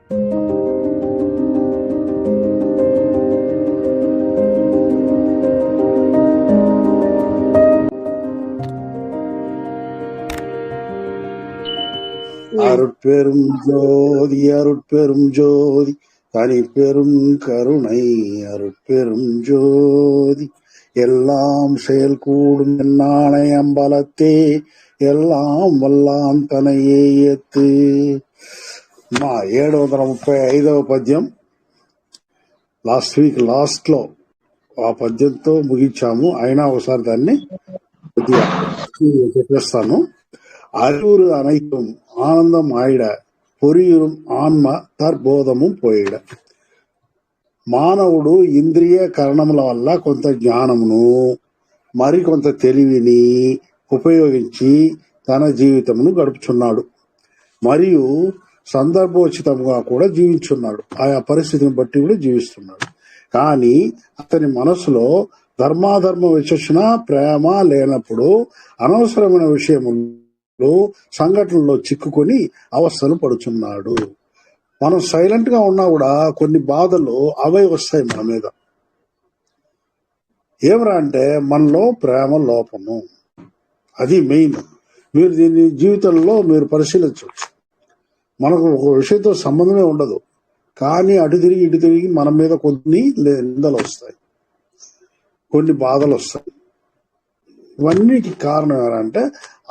அருட்பெரும் ஜோதி அருட்பெரும் ஜோதி தனிப்பெரும் கருணை அருட்பெரும் ஜோதி எல்லாம் செயல் கூடும் என்னானை அம்பலத்தே ఎల్లాం వల్లాం తనయే ఎత్తు. మా 735వ పద్యం లాస్ట్ లో ఆ పద్యంతో ముగించాము. అయినా ఒకసారి దాన్ని చెప్పేస్తాను. அறிவுறு அனைத்தும் ஆனந்தம் ஆயிட பொறியுறும் ఆన్మ తర్బోధము పోయిడ. మానవుడు ఇంద్రియ కరణముల వల్ల కొంత జ్ఞానమును మరికొంత తెలివిని ఉపయోగించి తన జీవితమును గడుపుచున్నాడు. మరియు సందర్భోచితంగా కూడా జీవించున్నాడు. ఆయా పరిస్థితిని బట్టి కూడా జీవిస్తున్నాడు. కానీ అతని మనసులో ధర్మాధర్మ విచక్షణ ప్రేమ లేనప్పుడు అనవసరమైన విషయములు సంఘటనలో చిక్కుకొని అవస్థలు పడుచున్నాడు. మనం సైలెంట్ గా ఉన్నా కూడా కొన్ని బాధలు అవే వస్తాయి మన మీద. ఏమరా అంటే మనలో ప్రేమ లోపము. అది మెయిన్. మీరు దీన్ని జీవితంలో మీరు పరిశీలించవచ్చు. మనకు ఒక విషయంతో సంబంధమే ఉండదు, కానీ అటు తిరిగి ఇటు తిరిగి మన మీద కొన్ని నిందలు వస్తాయి, కొన్ని బాధలు వస్తాయి. ఇవన్నిటికి కారణం ఏంటంటే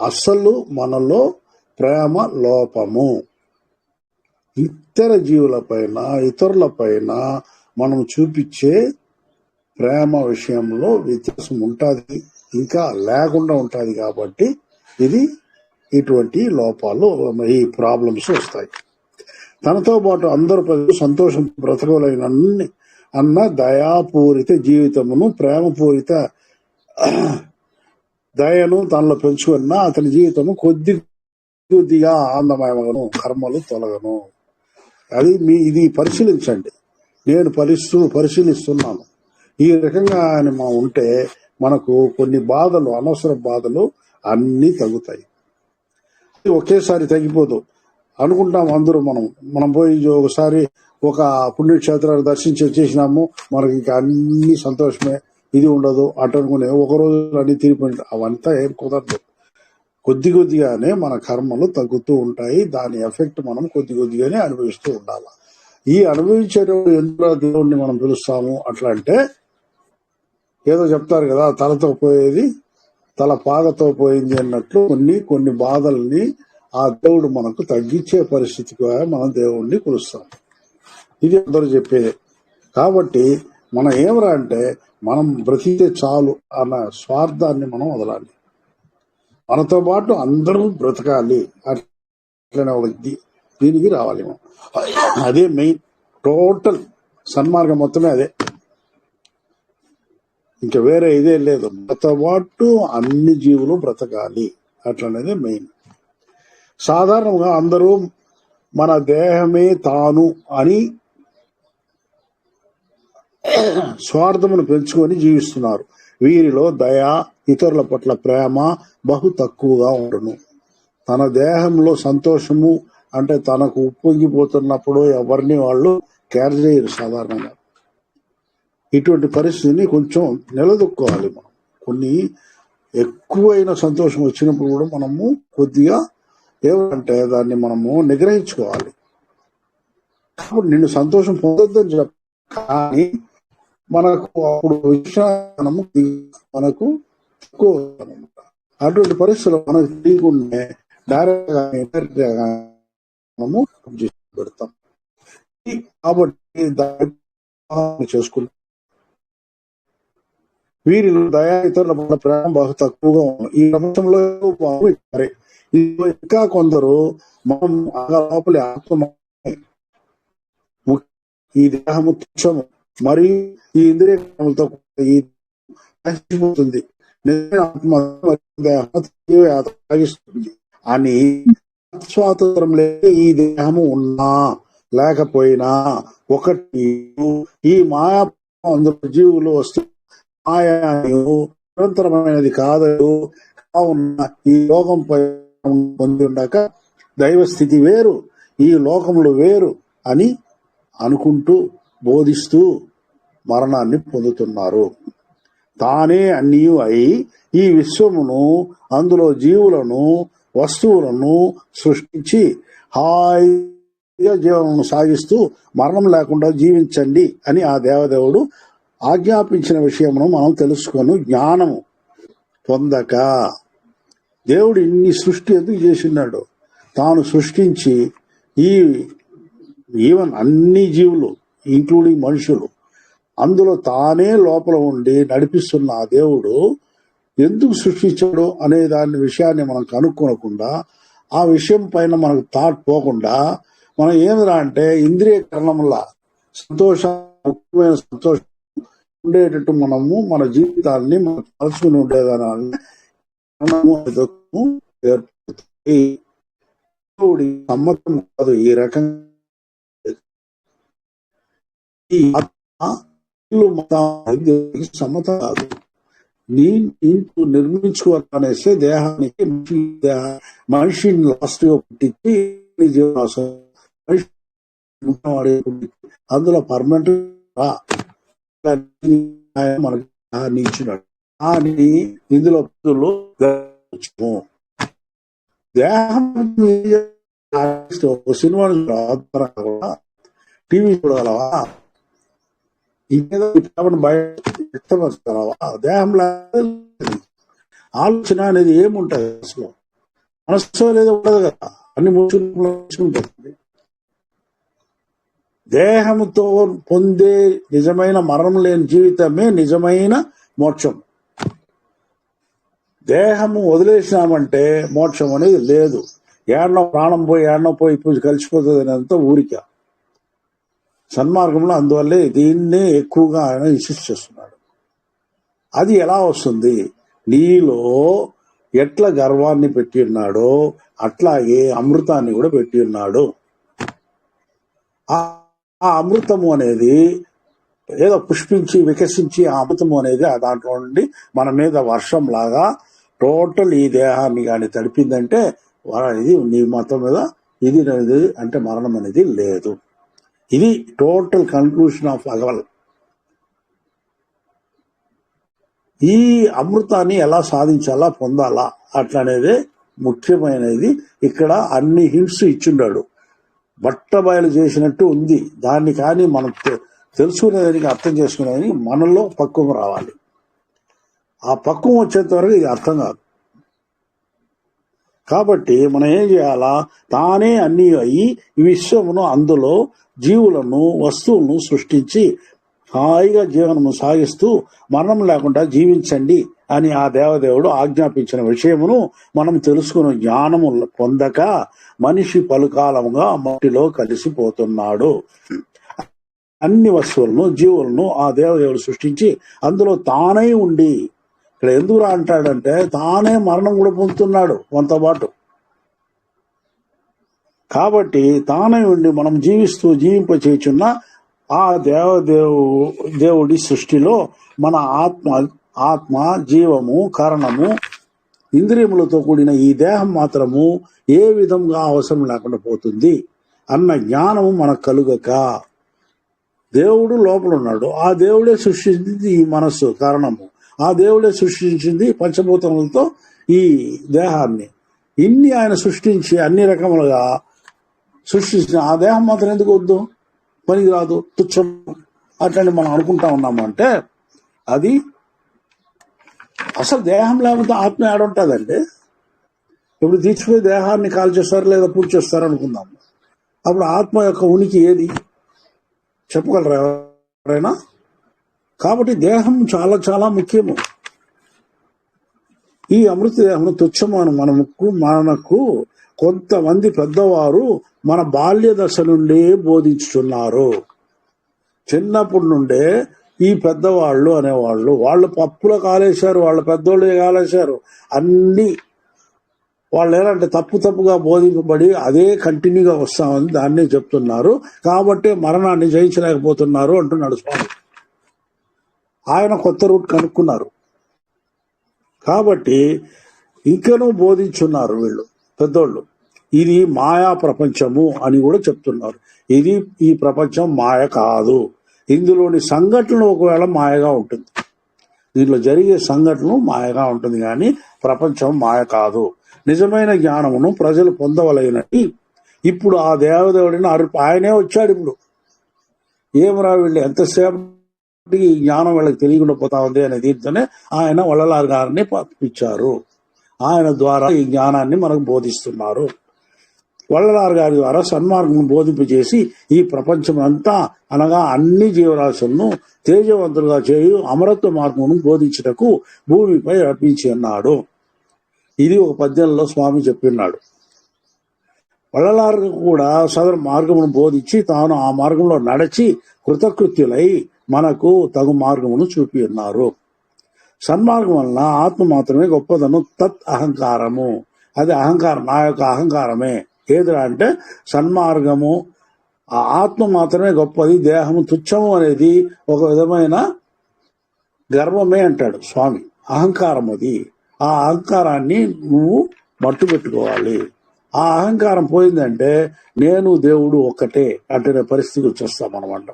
అసలు మనలో ప్రేమ లోపము. ఇతర జీవులపైన ఇతరులపైన మనం చూపించే ప్రేమ విషయంలో వ్యత్యాసం ఉంటుంది, ఇంకా లేకుండా ఉంటుంది. కాబట్టి ఇది ఇటువంటి లోపాలు, ఈ ప్రాబ్లమ్స్ వస్తాయి. తనతో పాటు అందరూ ప్రజలు సంతోషం బ్రతకలేని అన్న దయాపూరిత జీవితమును ప్రేమపూరిత దయను తనలో పెంచుకున్న అతని జీవితము కొద్దిగా ఆనందమయమగను, కర్మలు తొలగను. అది ఇది పరిశీలించండి. నేను పరిశీలిస్తున్నాను. ఈ రకంగా ఉంటే మనకు కొన్ని బాధలు, అనవసర బాధలు అన్నీ తగ్గుతాయి. ఒకేసారి తగ్గిపోదు అనుకుంటాం అందరూ. మనం పోయి ఒకసారి ఒక పుణ్యక్షేత్రాలు దర్శించి వచ్చేసినాము, మనకి ఇంకా అన్ని సంతోషమే, ఇది ఉండదు అటు అనుకునే ఒక రోజు అన్ని తిరిగిపోయి, అవంతా ఏం కుదరదు. కొద్దిగానే మన కర్మలు తగ్గుతూ ఉంటాయి. దాని ఎఫెక్ట్ మనం కొద్దిగానే అనుభవిస్తూ ఉండాలి. ఈ అనుభవించేటప్పుడు ఎందులో దేవుణ్ణి మనం పిలుస్తాము అట్లా అంటే, ఏదో చెప్తారు కదా, తలతో పోయేది తల పాగతో పోయింది అన్నట్లు కొన్ని బాధల్ని ఆ దేవుడు మనకు తగ్గించే పరిస్థితిగా మనం దేవుణ్ణి పిలుస్తాం. ఇది అందరూ చెప్పేదే. కాబట్టి మనం ఏమరా అంటే మనం బ్రతికితే చాలు అన్న స్వార్థాన్ని మనం వదలాలి. మనతో పాటు అందరూ బ్రతకాలి అట్లనే దీనికి రావాలి మనం. అదే మెయిన్. టోటల్ సన్మార్గం మొత్తమే అదే, ఇంకా వేరే ఇదే లేదు. మనతో పాటు అన్ని జీవులు బ్రతకాలి అట్లనేది మెయిన్. సాధారణంగా అందరూ మన దేహమే తాను అని స్వార్థమును పెంచుకొని జీవిస్తున్నారు. వీరిలో దయ, ఇతరుల పట్ల ప్రేమ బహు తక్కువగా ఉండును. తన దేహంలో సంతోషము అంటే తనకు ఉప్పొంగిపోతున్నప్పుడు ఎవరిని వాళ్ళు కేర్ చేయరు సాధారణంగా. ఇటువంటి పరిస్థితిని కొంచెం నిలదొక్కోవాలి మనం. కొన్ని ఎక్కువైన సంతోషం వచ్చినప్పుడు కూడా మనము కొద్దిగా ఏమంటే దాన్ని మనము నిగ్రహించుకోవాలి. కాబట్టి నిన్ను సంతోషం పొందొద్దని చెప్ప, కానీ మనకు అప్పుడు విషయానము మనకు తక్కువ అనమాట. అటువంటి పరిస్థితుల్లో మనకు తెలియకుండా డైరెక్ట్ గా మనము పెడతాం. కాబట్టి దాన్ని చేసుకుంటాం. వీరిలో దయా, ఇతరుల పట్ల ప్రేమ బహు తక్కువగా ఉంది. ఈ ప్రపంచంలో ఇంకా కొందరు మనం లోపలి ఆత్మ, ఈ దేహము తుచ్చము మరియు ఈ ఇంద్రియములతో నశిపోతుంది, ఆత్మగిస్తుంది అని స్వాతంత్రం లేక ఈ దేహము ఉన్నా లేకపోయినా ఒకటి. ఈ మాయా అందరూ జీవులు వస్తూ మాయను నిరంతరమైనది కాదు. కావున ఈ లోకంపై పొంది ఉండక దైవ స్థితి వేరు, ఈ లోకములు వేరు అని అనుకుంటూ బోధిస్తూ మరణాన్ని పొందుతున్నారు. తానే అన్నియు అయి ఈ విశ్వమును అందులో జీవులను వస్తువులను సృష్టించి హాయిగా జీవనము సాగిస్తూ మరణం లేకుండా జీవించండి అని ఆ దేవదేవుడు ఆజ్ఞాపించిన విషయమును మనం తెలుసుకొని జ్ఞానము పొందక, దేవుడు ఇన్ని సృష్టి ఎందుకు చేసినాడు? తాను సృష్టించి ఈవెన్ అన్ని జీవులు ఇంక్లూడింగ్ మనుషులు అందులో తానే లోపల ఉండి నడిపిస్తున్న ఆ దేవుడు ఎందుకు సృష్టించాడు అనే దాని విషయాన్ని మనం కనుక్కోనకుండా, ఆ విషయం పైన మనకు థాట్ పోకుండా మనం ఏమిరా అంటే ఇంద్రియ కరణముల ముఖ్యమైన సంతోషం ఉండేటట్టు మనము మన జీవితాన్ని మనం తలుచుకుని ఉండేదాన్ని ఏర్పడుతుంది. సమ్మతం కాదు ఈ రకంగా. ఈ సమ్మత కాదు. ఇంటూ నిర్మించుకోవాలనేసి దేహానికి మనిషిని లాస్ట్ గా పుట్టించి అందులో పర్మనెంట్ మనకి దేహాన్ని ఇచ్చినాడు. అని ఇందులో దేహం సినిమా టీవీ చూడగలవా? ఇంకేదో వ్యక్తపరచగలవా? దేహం ఆలోచన అనేది ఏముంటది అసలు? మనస్సు అనేది ఉండదు కదా, అన్ని మూసుకుంటుంది. దేహముతో పొందే నిజమైన మరణం లేని జీవితమే నిజమైన మోక్షం. దేహము వదిలేసినామంటే మోక్షం అనేది లేదు. ఏడనో ప్రాణం పోయి ఏడనో పోయి కలిసిపోతుంది అనేంత ఊరిక. సన్మార్గంలో అందువల్లే దీన్నే ఎక్కువగా ఆయన ఇన్సిస్ట్ చేస్తున్నాడు. అది ఎలా వస్తుంది? నీలో ఎట్లా గర్వాన్ని పెట్టి ఉన్నాడో అట్లాగే అమృతాన్ని కూడా పెట్టి ఉన్నాడు. ఆ అమృతము అనేది ఏదో పుష్పించి వికసించి ఆ అమృతము అనేది ఆ దాంట్లో నుండి మన మీద వర్షం లాగా టోటల్ ఈ దేహాన్ని కానీ తడిపిందంటే ఇది నీ మొత్తం మీద ఇది అంటే మరణం అనేది లేదు. ఇది టోటల్ కన్క్లూషన్ ఆఫ్ అగవల్. ఈ అమృతాన్ని ఎలా సాధించాలా, పొందాలా అట్లనేదే ముఖ్యమైనది. ఇక్కడ అన్ని హింట్స్ ఇచ్చిండాడు, బట్టబయలు చేసినట్టు ఉంది. దాన్ని కానీ మనం తెలుసుకునేదానికి అర్థం చేసుకునేదానికి మనలో పక్వం రావాలి. ఆ పక్వం వచ్చేంత వరకు ఇది అర్థం కాదు. కాబట్టి మనం ఏం చేయాలా? తానే అన్ని అయి ఈ విశ్వమును అందులో జీవులను వస్తువులను సృష్టించి హాయిగా జీవనము సాగిస్తూ మరణం లేకుండా జీవించండి అని ఆ దేవదేవుడు ఆజ్ఞాపించిన విషయమును మనం తెలుసుకున్న జ్ఞానము పొందక మనిషి పలుకాలముగా మట్టిలో కలిసిపోతున్నాడు. అన్ని వస్తువులను జీవులను ఆ దేవదేవుడు సృష్టించి అందులో తానే ఉండి, ఇక్కడ ఎందుకు అంటాడంటే తానే మరణం కూడా పొందుతున్నాడు మనతో పాటు. కాబట్టి తానే ఉండి మనం జీవింపచేయుచున్న ఆ దేవుడి సృష్టిలో మన ఆత్మ జీవము కారణము ఇంద్రియములతో కూడిన ఈ దేహం మాత్రము ఏ విధంగా అవసరం లేకుండా పోతుంది అన్న జ్ఞానము మనకు కలుగక, దేవుడు లోపల ఉన్నాడు, ఆ దేవుడే సృష్టించింది ఈ మనస్సు కారణము, ఆ దేవుడే సృష్టించింది పంచభూతములతో ఈ దేహాన్ని. ఇన్ని ఆయన సృష్టించి అన్ని రకములుగా సృష్టించిన ఆ దేహం మాత్రం ఎందుకు వద్దు, పనికి రాదు, తుచ్చం అట్లని మనం అనుకుంటా ఉన్నామంటే అది అసలు దేహం లేకపోతే ఆత్మ ఏడుంటుందండి. ఇప్పుడు తీర్చిపోయి దేహాన్ని కాల్ చేస్తారు లేదా పూజ చేస్తారు అనుకుందాం. అప్పుడు ఆత్మ యొక్క ఉనికి ఏది చెప్పగలరా ఎవరైనా? కాబట్టి దేహం చాలా చాలా ముఖ్యము. ఈ అమృత దేహం తుచ్చమాను మనకు కొంతమంది పెద్దవారు మన బాల్య దశ నుండి బోధించుతున్నారు. చిన్నప్పటి నుండే ఈ పెద్దవాళ్ళు అనేవాళ్ళు వాళ్ళు పప్పులో కాలేశారు, వాళ్ళ పెద్దోళ్ళు కాలేశారు. అన్ని వాళ్ళు ఏంటంటే తప్పుగా బోధింపబడి అదే కంటిన్యూగా వస్తామని దాన్నే చెప్తున్నారు. కాబట్టి మరణాన్ని జయించలేకపోతున్నారు అంటున్నాడు స్వామి. ఆయన కొత్త రూట్ కనుక్కున్నారు కాబట్టి ఇంకనూ బోధించున్నారు వీళ్ళు పెద్దోళ్ళు. ఇది మాయా ప్రపంచము అని కూడా చెప్తున్నారు. ఈ ప్రపంచం మాయ కాదు. ఇందులోని సంఘటనలు ఒకవేళ మాయగా ఉంటుంది, దీంట్లో జరిగే సంఘటనలు మాయగా ఉంటుంది, కానీ ప్రపంచం మాయ కాదు. నిజమైన జ్ఞానమును ప్రజలు పొందవలైనది. ఇప్పుడు ఆ దేవదేవుడిని ఆయనే వచ్చాడు. ఇప్పుడు ఏమరా వీళ్ళు ఎంతసేపటికి ఈ జ్ఞానం వీళ్ళకి తెలియకుండా పోతా ఉంది అనే దీంతోనే ఆయన వల్లలార్ గారిని పంపించారు. ఆయన ద్వారా ఈ జ్ఞానాన్ని మనకు బోధిస్తున్నారు. వల్లలార్ గారి ద్వారా సన్మార్గం బోధింపజేసి ఈ ప్రపంచం అంతా అనగా అన్ని జీవరాశులను తేజవంతులుగా చేయు అమరత్వ మార్గమును బోధించుటకు భూమిపై రప్పించి అన్నాడు. ఇది ఒక పద్యంలో స్వామి చెప్పిన్నాడు. వల్లలార్ కూడా సదరు మార్గమును బోధించి తాను ఆ మార్గంలో నడిచి కృతకృత్యులై మనకు తగు మార్గమును చూపి ఉన్నారు. సన్మార్గం వలన ఆత్మ మాత్రమే గొప్పదను తత్ అహంకారము. అది అహంకారం, నా యొక్క అహంకారమే. ఏదిరా అంటే సన్మార్గము, ఆ ఆత్మ మాత్రమే గొప్పది, దేహము తుచ్చము అనేది ఒక విధమైన గర్వమే అంటాడు స్వామి. అహంకారం అది. ఆ అహంకారాన్ని నువ్వు మట్టు పెట్టుకోవాలి. ఆ అహంకారం పోయిందంటే నేను దేవుడు ఒక్కటే అంటే పరిస్థితికి వచ్చేస్తామన్నమాట.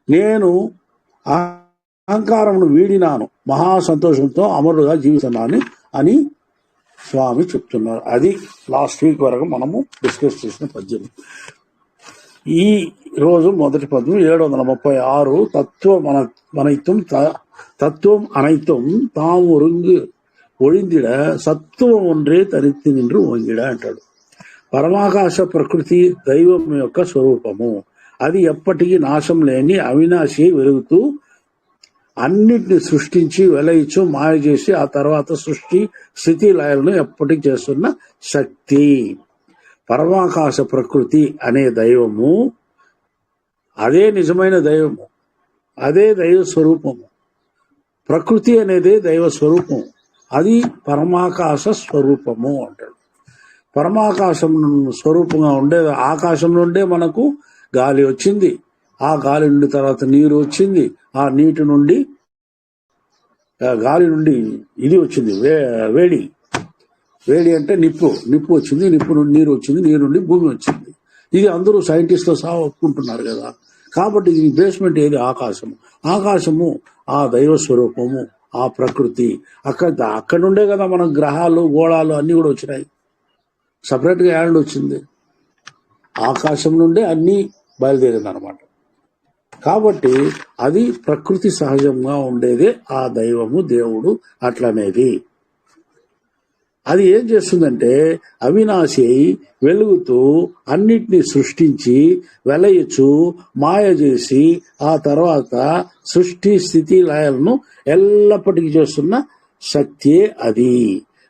నేను అహంకారమును వీడినాను, మహా సంతోషంతో అమరుడుగా జీవిస్తున్నాను అని స్వామి చెప్తున్నారు. అది లాస్ట్ వీక్ వరకు మనము డిస్కస్ చేసిన పద్యం. ఈ రోజు మొదటి పద్యం 736 தத்துவம் அனைத்தும் தாம் ஒழிந்திட சத்துவம் ஒன்றே தனித்து நின்று ஓங்கிட అంటాడు. పరమాకాశ ప్రకృతి దైవం యొక్క స్వరూపము. అది ఎప్పటికీ నాశం లేని అవినాశి వెలుగుతూ అన్నిటిని సృష్టించి వెలయిచ్చు మాయ చేసి ఆ తర్వాత సృష్టి స్థితి లయలను ఎప్పటికీ చేస్తున్న శక్తి. పరమాకాశ ప్రకృతి అనే దైవము అదే నిజమైన దైవము, అదే దైవ స్వరూపము. ప్రకృతి అనేది దైవ స్వరూపం, అది పరమాకాశ స్వరూపము అంటాడు. పరమాకాశం స్వరూపంగా ఉండే ఆకాశం నుండే మనకు గాలి వచ్చింది, ఆ గాలి నుండి తర్వాత నీరు వచ్చింది, ఆ నీటి నుండి గాలి నుండి ఇది వచ్చింది వేడి అంటే నిప్పు వచ్చింది, నిప్పు నుండి నీరు వచ్చింది, నీరు నుండి భూమి వచ్చింది. ఇది అందరూ సైంటిస్టులు సహా ఒప్పుకుంటున్నారు కదా. కాబట్టి దీని బేస్మెంట్ ఏది? ఆకాశము ఆ దైవ స్వరూపము, ఆ ప్రకృతి. అక్కడ నుండే కదా మన గ్రహాలు గోళాలు అన్ని కూడా వచ్చినాయి. సపరేట్ గా యాడ్ వచ్చింది, ఆకాశం నుండే అన్ని బయలుదేరింది అనమాట. కాబట్టి అది ప్రకృతి సహజంగా ఉండేదే ఆ దైవము, దేవుడు అట్లనేది. అది ఏం చేస్తుందంటే అవినాశి అయి వెలుగుతూ అన్నిటినీ సృష్టించి వెలయచ్చు మాయ చేసి ఆ తర్వాత సృష్టి స్థితి లయలను ఎల్లప్పటికీ చేస్తున్న శక్తియే అది.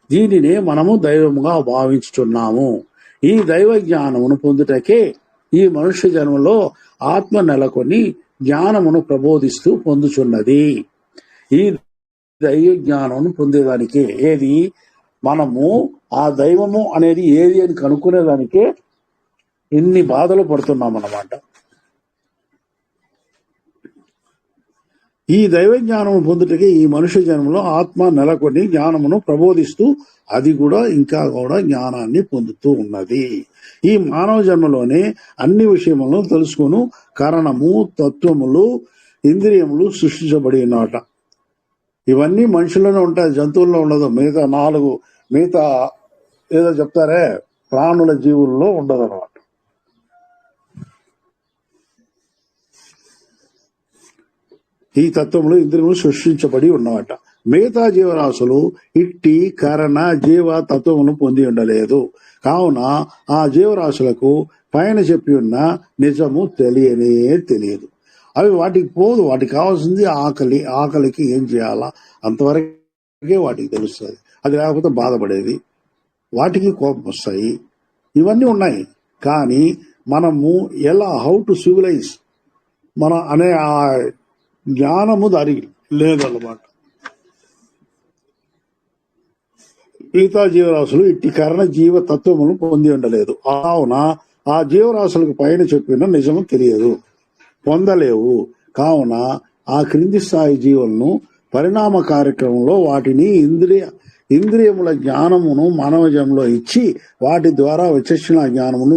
దీనినే మనము దైవముగా భావించుతున్నాము. ఈ దైవ జ్ఞానమును పొందుటకే ఈ మనుష్య జన్మలో ఆత్మ నెలకొని జ్ఞానమును ప్రబోధిస్తూ పొందుచున్నది. ఈ దైవ జ్ఞానమును పొందేదానికి ఏది మనము ఆ దైవము అనేది ఏది అని కనుక్కునేదానికే ఇన్ని బాధలు పడుతున్నాం అన్నమాట. ఈ దైవ జ్ఞానము పొందుటకే ఈ మనుష్య జన్మలో ఆత్మ నెలకొని జ్ఞానమును ప్రబోధిస్తూ అది కూడా ఇంకా కూడా జ్ఞానాన్ని పొందుతూ ఉన్నది. ఈ మానవ జన్మలోనే అన్ని విషయములను తెలుసుకుని కారణము, తత్వములు, ఇంద్రియములు సృష్టించబడినట. ఇవన్నీ మనుషుల్లోనే ఉంటాయి, జంతువుల్లో ఉండదు. మిగతా ఏదో చెప్తారే ప్రాణుల జీవుల్లో ఉండదు అన్నమాట. ఈ తత్వములు ఇంద్రియములు సృష్టించబడి ఉన్నమాట. మిగతా జీవరాశులు ఇట్టి కారణ జీవ తత్వమును పొంది ఉండలేదు. కావున ఆ జీవరాశులకు పైన చెప్పి ఉన్న నిజము తెలియదు. అవి వాటికి పోదు. వాటికి కావాల్సింది ఆకలికి ఏం చేయాలా అంతవరకే వాటికి తెలుస్తుంది. అది లేకపోతే బాధపడేది, వాటికి కోపం వస్తాయి, ఇవన్నీ ఉన్నాయి. కానీ మనము ఎలా హౌ టు సివిలైజ్ మన అనే ఆ జ్ఞానము దానికి లేదన్నమాట. మిగతా జీవరాశులు ఇట్టి కరణ జీవ తత్వమును పొంది ఉండలేదు. కావున ఆ జీవరాశులకు పైన చెప్పిన నిజము తెలియదు, పొందలేవు. కావున ఆ క్రింది స్థాయి జీవులను పరిణామ కార్యక్రమంలో వాటిని ఇంద్రియముల జ్ఞానమును మానవజంలో ఇచ్చి వాటి ద్వారా విచక్షణ జ్ఞానమును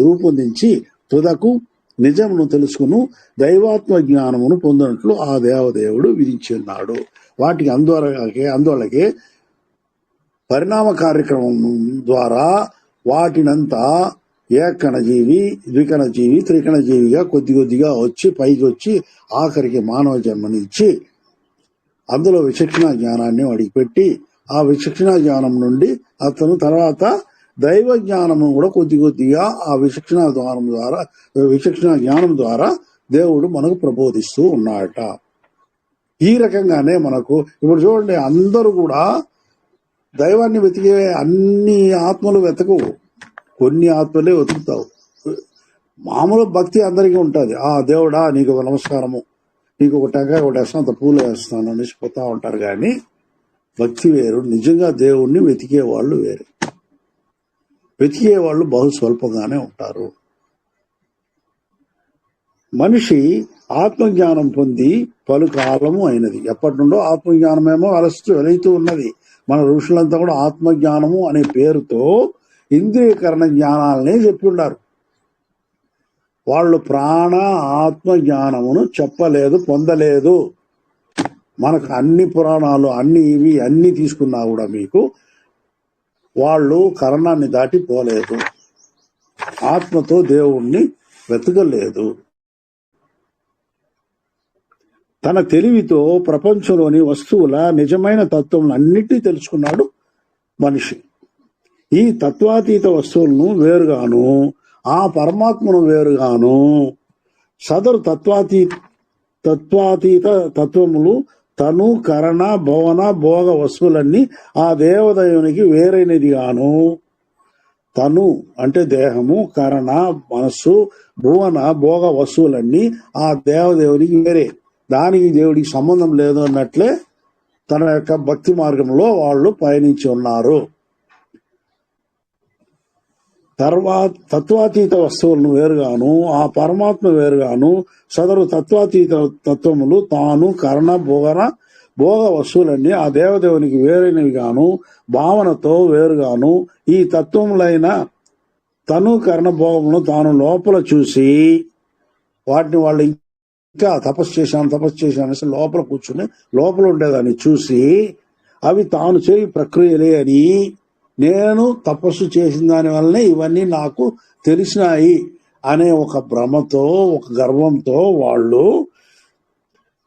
రూపొందించి తుదకు నిజమును తెలుసుకును దైవాత్మ జ్ఞానమును పొందినట్లు ఆ దేవదేవుడు విధించున్నాడు. వాటికి అందువల్లకే పరిణామ కార్యక్రమం ద్వారా వాటినంతా ఏకణజీవి, ద్వికణజీవి, త్రికణజీవిగా కొద్ది కొద్దిగా వచ్చి పైకి వచ్చి ఆఖరికి మానవ జన్మనిచ్చి అందులో విచక్షణ జ్ఞానాన్ని వాడికి పెట్టి ఆ విచక్షణ జ్ఞానం నుండి అతను తర్వాత దైవ జ్ఞానము కూడా కొద్ది కొద్దిగా ఆ విచక్షణ జ్ఞానం ద్వారా దేవుడు మనకు ప్రబోధిస్తూ ఉన్నాడట. ఈ రకంగానే మనకు ఇప్పుడు చూడండి, అందరూ కూడా దైవాన్ని వెతికే అన్ని ఆత్మలు వెతకవు, కొన్ని ఆత్మలే వెతుకుతావు. మామూలు భక్తి అందరికీ ఉంటుంది. ఆ దేవుడా నీకు ఒక నమస్కారము, నీకు ఒక టెంకాయ ఒకటి వేస్తాను, అంత పూలు వేస్తాను అనేసి పోతా ఉంటారు. కానీ భక్తి వేరు, నిజంగా దేవుణ్ణి వెతికే వాళ్ళు వేరు. వెతికే వాళ్ళు బహు స్వల్పంగానే ఉంటారు. మనిషి ఆత్మజ్ఞానం పొంది పలుకాలము అయినది. ఎప్పటి నుండో ఆత్మజ్ఞానమేమో వెలుగుతూ ఉన్నది. మన ఋషులంతా కూడా ఆత్మజ్ఞానము అనే పేరుతో ఇంద్రియకరణ జ్ఞానాలనే చెప్పి ఉన్నారు. వాళ్ళు ప్రాణ ఆత్మ జ్ఞానమును చెప్పలేదు, పొందలేదు. మనకు అన్ని పురాణాలు అన్ని తీసుకున్నా కూడా మీకు వాళ్ళు కరణాన్ని దాటిపోలేదు, ఆత్మతో దేవుణ్ణి వెతకలేదు. తన తెలివితో ప్రపంచంలోని వస్తువుల నిజమైన తత్వం అన్నిటినీ తెలుసుకున్నాడు మనిషి. ఈ తత్వాతీత వస్తువులను వేరుగాను, ఆ పరమాత్మను వేరుగాను, సదరు తత్వాతీత తత్వములు తను కరణ భవన భోగ వస్తువులన్నీ ఆ దేవదేవునికి వేరైనది గాను, తను అంటే దేహము, కరణ మనస్సు, భువన భోగ వస్తువులన్నీ ఆ దేవదేవునికి వేరే, దానికి దేవుడికి సంబంధం లేదు అన్నట్లే తన యొక్క భక్తి మార్గంలో వాళ్ళు పయనించి ఉన్నారు. తత్వాతీత వస్తువులను వేరుగాను, ఆ పరమాత్మ వేరుగాను, సదరు తత్వాతీత తత్వములు తాను కరణ భోగ వస్తువులన్నీ ఆ దేవదేవునికి వేరైనవి గాను, భావనతో వేరుగాను, ఈ తత్వములైన తను కరణ భోగములను తాను లోపల చూసి వాటిని వాళ్ళు ఇంకా తపస్సు చేశాను అనేసి లోపల కూర్చుని లోపల ఉండేదాన్ని చూసి అవి తాను చేయి ప్రక్రియలే అని, నేను తపస్సు చేసిన దాని వల్లనే ఇవన్నీ నాకు తెలిసినాయి అనే ఒక భ్రమతో, ఒక గర్వంతో వాళ్ళు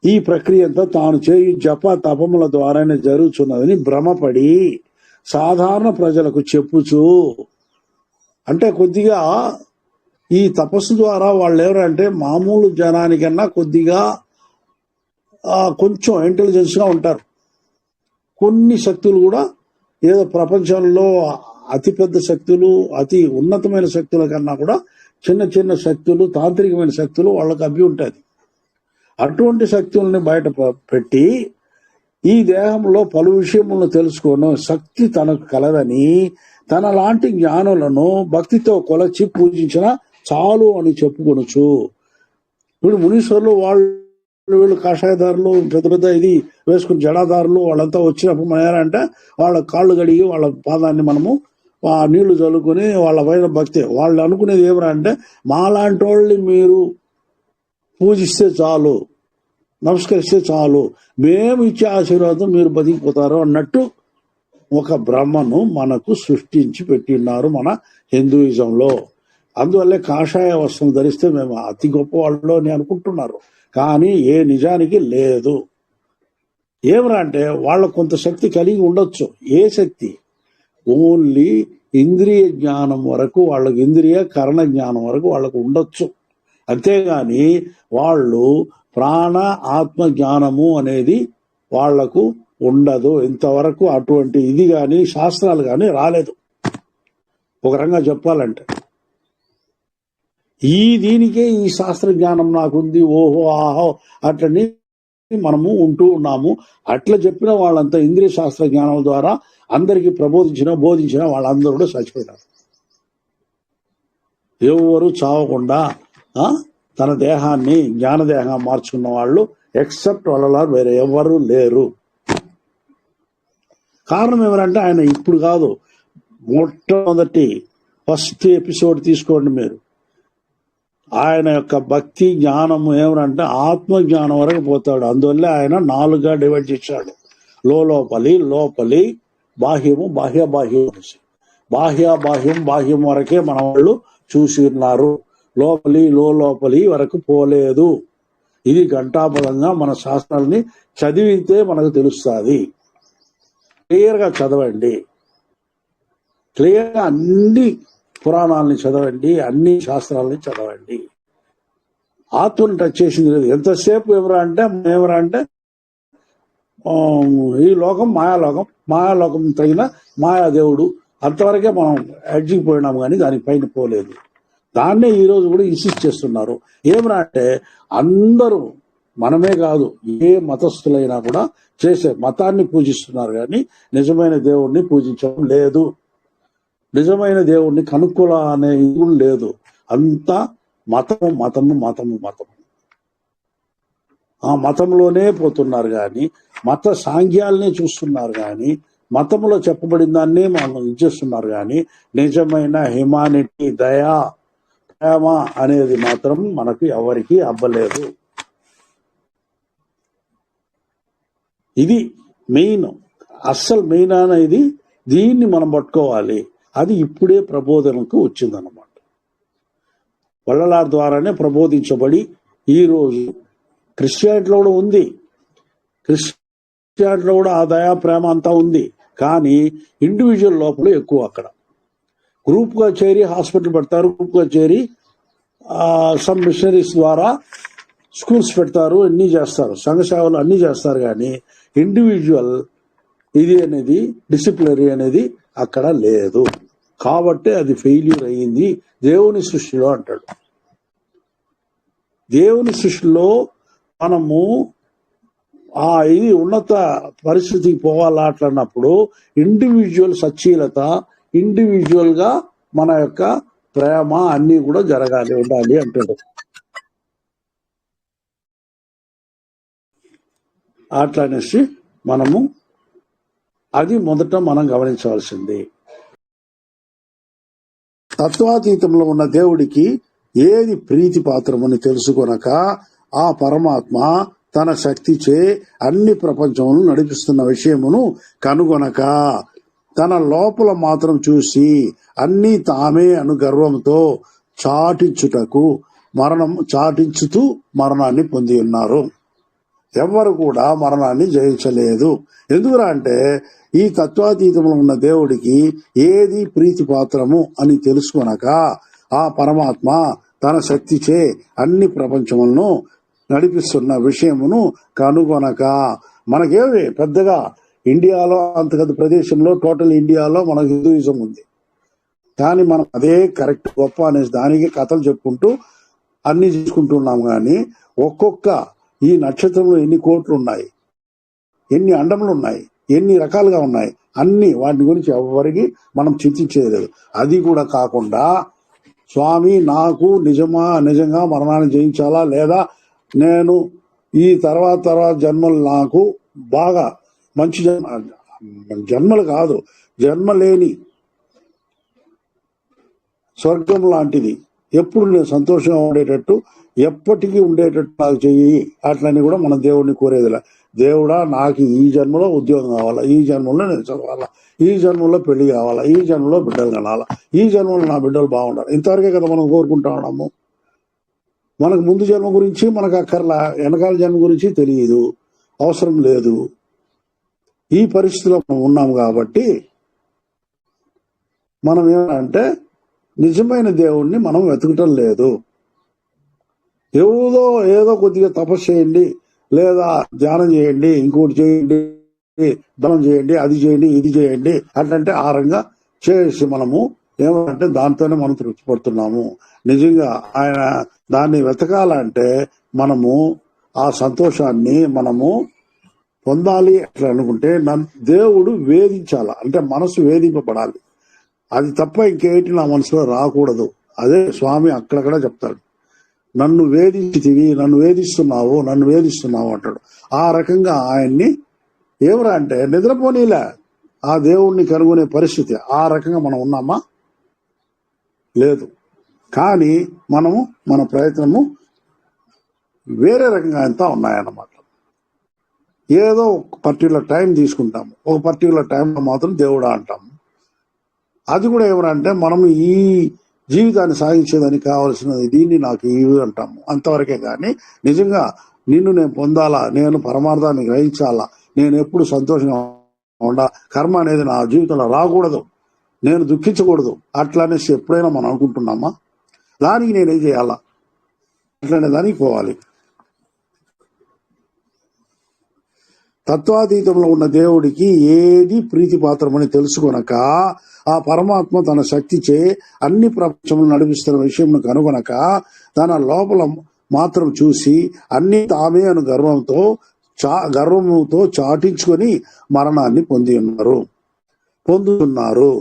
ఈ ప్రక్రియ అంతా తాను చేయి జప తపముల ద్వారానే జరుగుతున్నదని భ్రమపడి సాధారణ ప్రజలకు చెప్పుచు, అంటే కొద్దిగా ఈ తపస్సు ద్వారా వాళ్ళు ఎవరంటే మామూలు జనానికన్నా కొద్దిగా కొంచెం ఇంటెలిజెన్స్గా ఉంటారు. కొన్ని శక్తులు కూడా ఏదో ప్రపంచంలో అతిపెద్ద శక్తులు, అతి ఉన్నతమైన శక్తుల కన్నా కూడా చిన్న చిన్న శక్తులు, తాంత్రికమైన శక్తులు వాళ్ళకి అబ్బి ఉంటుంది. అటువంటి శక్తుల్ని బయట పెట్టి ఈ దేహంలో పలు విషయములను తెలుసుకోను శక్తి తనకు కలదని తన లాంటి జ్ఞానులను భక్తితో కొలచి పూజించిన చాలు అని చెప్పుకొనొచ్చు. ఇప్పుడు మునీశ్వరులు వీళ్ళు కాషాయదారులు పెద్ద పెద్ద ఇది వేసుకుని జడాదారులు వాళ్ళంతా వచ్చినప్పుడు మన అంటే వాళ్ళ కాళ్ళు కడిగి వాళ్ళ పాదాన్ని మనము ఆ నీళ్లు చల్లుకొని వాళ్ళ పైన భక్తి వాళ్ళు అనుకునేది ఏమరా అంటే మాలాంటి వాళ్ళని మీరు పూజిస్తే చాలు, నమస్కరిస్తే చాలు, మేము ఇచ్చే ఆశీర్వాదం మీరు బతికిపోతారు అన్నట్టు ఒక బ్రహ్మను మనకు సృష్టించి పెట్టిన్నారు మన హిందూయిజంలో. అందువల్లే కాషాయ వస్త్రం ధరిస్తే మేము అతి గొప్ప వాళ్ళు అని అనుకుంటున్నారు. కానీ ఏ నిజానికి లేదు. ఏమరా అంటే వాళ్ళకు కొంత శక్తి కలిగి ఉండొచ్చు. ఏ శక్తి? ఓన్లీ ఇంద్రియ జ్ఞానం వరకు వాళ్ళకు, ఇంద్రియ కరణ జ్ఞానం వరకు వాళ్ళకు ఉండొచ్చు. అంతేగాని వాళ్ళు ప్రాణ ఆత్మ జ్ఞానము అనేది వాళ్లకు ఉండదు. ఇంతవరకు అటువంటి ఇది కానీ శాస్త్రాలు కానీ రాలేదు. ఒక రకంగా చెప్పాలంటే దీనికే ఈ శాస్త్ర జ్ఞానం నాకుంది, ఓహో ఆహో అట్లని మనము ఉంటూ ఉన్నాము. అట్లా చెప్పిన వాళ్ళంతా ఇంద్రియ శాస్త్ర జ్ఞానం ద్వారా అందరికీ బోధించిన వాళ్ళందరూ కూడా చచ్చిపోయినారు. ఎవరు చావకుండా తన దేహాన్ని జ్ఞానదేహంగా మార్చుకున్న వాళ్ళు ఎక్సెప్ట్ వాళ్ళ వేరే ఎవరు లేరు. కారణం ఏమనంటే ఆయన ఇప్పుడు కాదు, మొట్టమొదటి ఫస్ట్ ఎపిసోడ్ తీసుకోండి మీరు. ఆయన యొక్క భక్తి జ్ఞానము ఏమనంటే ఆత్మ జ్ఞానం వరకు పోతాడు. అందువల్ల ఆయన 4గా డివైడ్ చేశాడు. లోపలి, లోపలి, బాహ్యము, బాహ్య బాహ్యం అనేసి. బాహ్యం వరకే మన వాళ్ళు చూసి ఉన్నారు. లోపలి లోపలి వరకు పోలేదు. ఇది ఘంటాపదంగా మన శాస్త్రాలని చదివితే మనకు తెలుస్తుంది. క్లియర్గా చదవండి, క్లియర్గా అన్ని పురాణాలని చదవండి, అన్ని శాస్త్రాలని చదవండి. ఆత్మను టచ్ చేసింది లేదు. ఎంతసేపు ఏమరా అంటే ఈ లోకం మాయాలోకం తగిన మాయాదేవుడు అంతవరకే మనం ఎడ్జిపోయినాము, కానీ దానిపైన పోలేదు. దాన్నే ఈరోజు కూడా ఇన్సిస్ట్ చేస్తున్నారు. ఏమరా అంటే అందరూ, మనమే కాదు ఏ మతస్థులైనా కూడా చేసే మతాన్ని పూజిస్తున్నారు, కానీ నిజమైన దేవుణ్ణి పూజించడం లేదు. నిజమైన దేవుణ్ణి కనుక్కోల అనే ఇది లేదు. అంతా మతము. ఆ మతంలోనే పోతున్నారు, కానీ మత సాంఘ్యాలనే చూస్తున్నారు, కానీ మతంలో చెప్పబడిన దాన్నే మనం ఇచ్చేస్తున్నారు, కానీ నిజమైన హ్యుమానిటీ, దయా, ప్రేమ అనేది మాత్రం మనకు ఎవరికి అవ్వలేదు. ఇది మెయిన్, అస్సలు మెయిన్ అనేది దీన్ని మనం పట్టుకోవాలి. అది ఇప్పుడే ప్రబోధనకు వచ్చిందన్నమాట. వల్లలార్ ద్వారానే ప్రబోధించబడి ఈరోజు క్రిస్టియానిటీలో కూడా ఉంది. క్రిస్టియానిటీలో కూడా ఆ దయా ప్రేమ అంతా ఉంది, కానీ ఇండివిజువల్ లోపల ఎక్కువ. అక్కడ గ్రూప్గా చేరి హాస్పిటల్ పెడతారు, గ్రూప్గా చేరి సమ్ మిషనరీస్ ద్వారా స్కూల్స్ పెడతారు, అన్నీ చేస్తారు, సంఘ సేవలు అన్నీ చేస్తారు, కానీ ఇండివిజువల్ ఇది అనేది, డిసిప్లినరీ అనేది అక్కడ లేదు. కాబట్టి అది ఫెయిల్యూర్ అయ్యింది దేవుని సృష్టిలో అంటాడు. దేవుని సృష్టిలో మనము ఇది ఉన్నత పరిస్థితికి పోవాలా అట్లన్నప్పుడు ఇండివిజువల్ సచ్చీలత, ఇండివిజువల్ గా మన యొక్క ప్రేమ అన్ని కూడా ఉండాలి అంటాడు. అట్లా అనేసి మనము అది మొదట మనం గమనించవలసింది. తత్వాతీతంలో ఉన్న దేవుడికి ఏది ప్రీతి పాత్రమని తెలుసుకొనక ఆ పరమాత్మ తన శక్తిచే అన్ని ప్రపంచమును నడిపిస్తున్న విషయమును కనుగొనక తన లోపల మాత్రం చూసి అన్ని తామే అను గర్వంతో చాటించుతూ మరణాన్ని పొంది ఉన్నారు. ఎవ్వరు కూడా మరణాన్ని జయించలేదు. ఎందుకురా అంటే ఈ తత్వాతీతంలో ఉన్న దేవుడికి ఏది ప్రీతి పాత్రము అని తెలుసుకొనక ఆ పరమాత్మ తన శక్తిచే అన్ని ప్రపంచములను నడిపిస్తున్న విషయమును కనుగొనక, మనకేమి పెద్దగా ఇండియాలో అంతగత ప్రదేశంలో టోటల్ ఇండియాలో మనకు హిందూయిజం ఉంది, కానీ మనం అదే కరెక్ట్ గొప్ప అనేసి దానికి కథలు చెప్పుకుంటూ అన్ని చేసుకుంటున్నాం. కానీ ఒక్కొక్క ఈ నక్షత్రంలో ఎన్ని కోట్లు ఉన్నాయి, ఎన్ని అండములు ఉన్నాయి, ఎన్ని రకాలుగా ఉన్నాయి, అన్ని వాటి గురించి ఎవరికి మనం చింతించేయలేదు. అది కూడా కాకుండా స్వామి నాకు నిజంగా మరణాన్ని జయించాలా, లేదా నేను ఈ తర్వాత జన్మలు నాకు బాగా మంచి జన్మలు కాదు, జన్మ లేని స్వర్గం లాంటిది ఎప్పుడు నేను సంతోషంగా ఉండేటట్టు ఎప్పటికీ ఉండేటట్టు నాకు చెయ్యి అట్లని కూడా మనం దేవుడిని కోరేదిలా. దేవుడా నాకు ఈ జన్మలో ఉద్యోగం కావాలా, ఈ జన్మలో నేను చదవాలా, ఈ జన్మలో పెళ్లి కావాలా, ఈ జన్మలో బిడ్డలు కనాలా, ఈ జన్మలో నా బిడ్డలు బాగుండాలి. ఇంతవరకే కదా మనం కోరుకుంటా ఉన్నాము. మనకు ముందు జన్మ గురించి మనకు అక్కర్లా, వెనకాల జన్మ గురించి తెలియదు, అవసరం లేదు. ఈ పరిస్థితిలో మనం ఉన్నాము కాబట్టి మనం ఏమంటే నిజమైన దేవుణ్ణి మనం వెతకటం లేదు. ఏదో కొద్దిగా తపస్సు చేయండి, లేదా ధ్యానం చేయండి, ఇంకోటి చేయండి, దానం చేయండి, అది చేయండి, ఇది చేయండి అంటే ఆ రంగా చేసి మనము ఏమంటే దాంతోనే మనం తృప్తి పడుతున్నాము. నిజంగా ఆయన దాన్ని వెతకాలంటే మనము ఆ సంతోషాన్ని మనము పొందాలి అట్లా అనుకుంటే దేవుడు వేధించాల, అంటే మనసు వేధింపబడాలి. అది తప్ప ఇంకేంటి నా మనసులో రాకూడదు. అదే స్వామి అక్కడక్కడ చెప్తాడు, నన్ను వేధిస్తున్నావు అంటాడు. ఆ రకంగా ఆయన్ని ఏమరా అంటే నిద్రపోనీలే, ఆ దేవుణ్ణి కనుగొనే పరిస్థితి. ఆ రకంగా మనం ఉన్నామా? లేదు. కానీ మనము మన ప్రయత్నము వేరే రకంగా అంతా ఉన్నాయన్నమాట. ఏదో ఒక పర్టికులర్ టైం తీసుకుంటాము, ఒక పర్టికులర్ టైంలో మాత్రం దేవుడా అంటాము. అది కూడా ఏమనంటే మనం ఈ జీవితాన్ని సాగించేదానికి కావాల్సినది దీన్ని నాకు ఇవి అంటాము, అంతవరకే. కానీ నిజంగా నిన్ను నేను పొందాలా, నేను పరమార్థాన్ని గ్రహించాలా, నేను ఎప్పుడు సంతోషంగా ఉండాలి, కర్మ అనేది నా జీవితంలో రాకూడదు, నేను దుఃఖించకూడదు అట్లనేసి ఎప్పుడైనా మనం అనుకుంటున్నామా? దానికి నేనేం చేయాలా? అట్లనే దానికి పోవాలి. తత్వాతీతంలో ఉన్న దేవుడికి ఏది ప్రీతిపాత్రమని తెలుసుకొనక, ఆ పరమాత్మ తన శక్తిచే అన్ని ప్రపంచములు నడిపిస్తున్న విషయం కనుగొనక, తన లోపల మాత్రం చూసి అన్ని తామే అను గర్వముతో చాటించుకొని మరణాన్ని పొందుతున్నారు.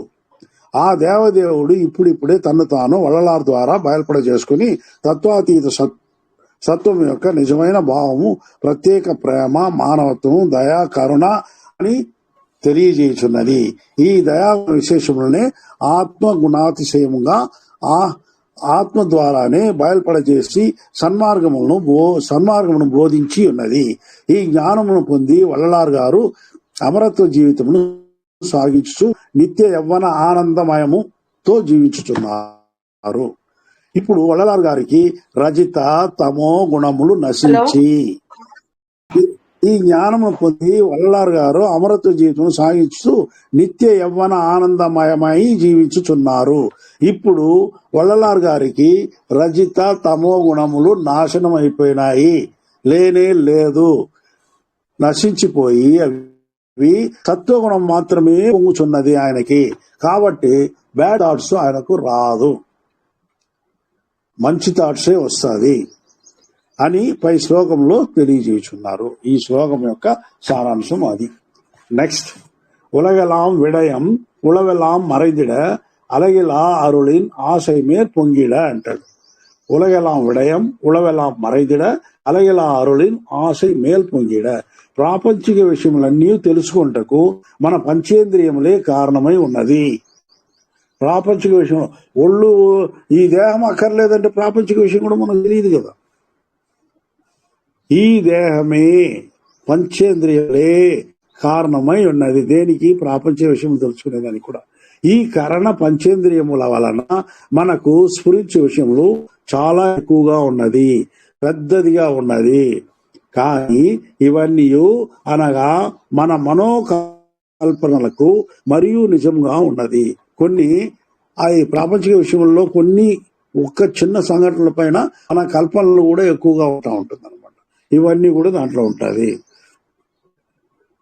ఆ దేవదేవుడు ఇప్పుడిప్పుడే తను తాను వల్లలార్ ద్వారా బయలుపడజేసుకుని తత్వాతీత సత్వం యొక్క నిజమైన భావము, ప్రత్యేక ప్రేమ, మానవత్వం, దయా, కరుణ అని తెలియజేయుచున్నది. ఈ దయా విశేషములనే ఆత్మ గుణాతిశయముగా ఆత్మ ద్వారానే బయలుపడజేసి సన్మార్గమును బోధించి ఉన్నది. ఈ జ్ఞానమును పొంది వల్లలార్ గారు అమరత్వ జీవితమును సాగించు నిత్య యవ్వన ఆనందమయముతో జీవించుతున్నారు. ఇప్పుడు వల్లలార్ గారికి రజిత తమో గుణములు నశించి ఈ జ్ఞానము పొంది వల్లలార్ గారు అమరత్వ జీవితం సాగిస్తూ నిత్య యవ్వన ఆనందమయమై జీవించుచున్నారు. ఇప్పుడు వల్లలార్ గారికి రజిత తమో గుణములు నాశనం అయిపోయినాయి, లేనే లేదు, నశించిపోయి అవి సత్వగుణం మాత్రమే పొంగుచున్నది ఆయనకి. కాబట్టి బ్యాడ్ థాట్స్ ఆయనకు రాదు, మంచి థాట్సే వస్తుంది అని పై శ్లోకంలో తెలియజేయుచున్నారు. ఈ శ్లోకం యొక్క సారాంశం అది. నెక్స్ట్, ఉలగెలాం విడయం ఉళవెలాం మరైదిడ అలగిలా అరుళిన్ ఆశை మేర్ పొంగిడ అంటాడు. ఉలగెలాం విడయం ఉళవెలాం మరైదిడ అలగిలా అరుళిన్ ఆశை మేల్ పొంగిడ. ప్రాపంచిక విషయములన్నీ తెలుసుకుంటకు మన పంచేంద్రియములే కారణమై ఉన్నది. ప్రాపంచిక విషయం ఒళ్ళు ఈ దేహం అక్కర్లేదంటే ప్రాపంచిక విషయం కూడా మనకు తెలియదు కదా. ఈ దేహమే పంచేంద్రియాలే కారణమై ఉన్నది. దేనికి? ప్రాపంచిక విషయం తెలుసుకునేదానికి కూడా. ఈ కరణ పంచేంద్రియముల వలన మనకు స్ఫురించే విషయములు చాలా ఎక్కువగా ఉన్నది, పెద్దదిగా ఉన్నది. కానీ ఇవన్నీ అనగా మన మనోకల్పనలకు మరియు నిజంగా ఉన్నది. కొన్ని ఈ ప్రాపంచిక విషయంలో కొన్ని ఒక్క చిన్న సంఘటనల పైన మన కల్పనలు కూడా ఎక్కువగా ఉంటుంది అనమాట. ఇవన్నీ కూడా దాంట్లో ఉంటుంది.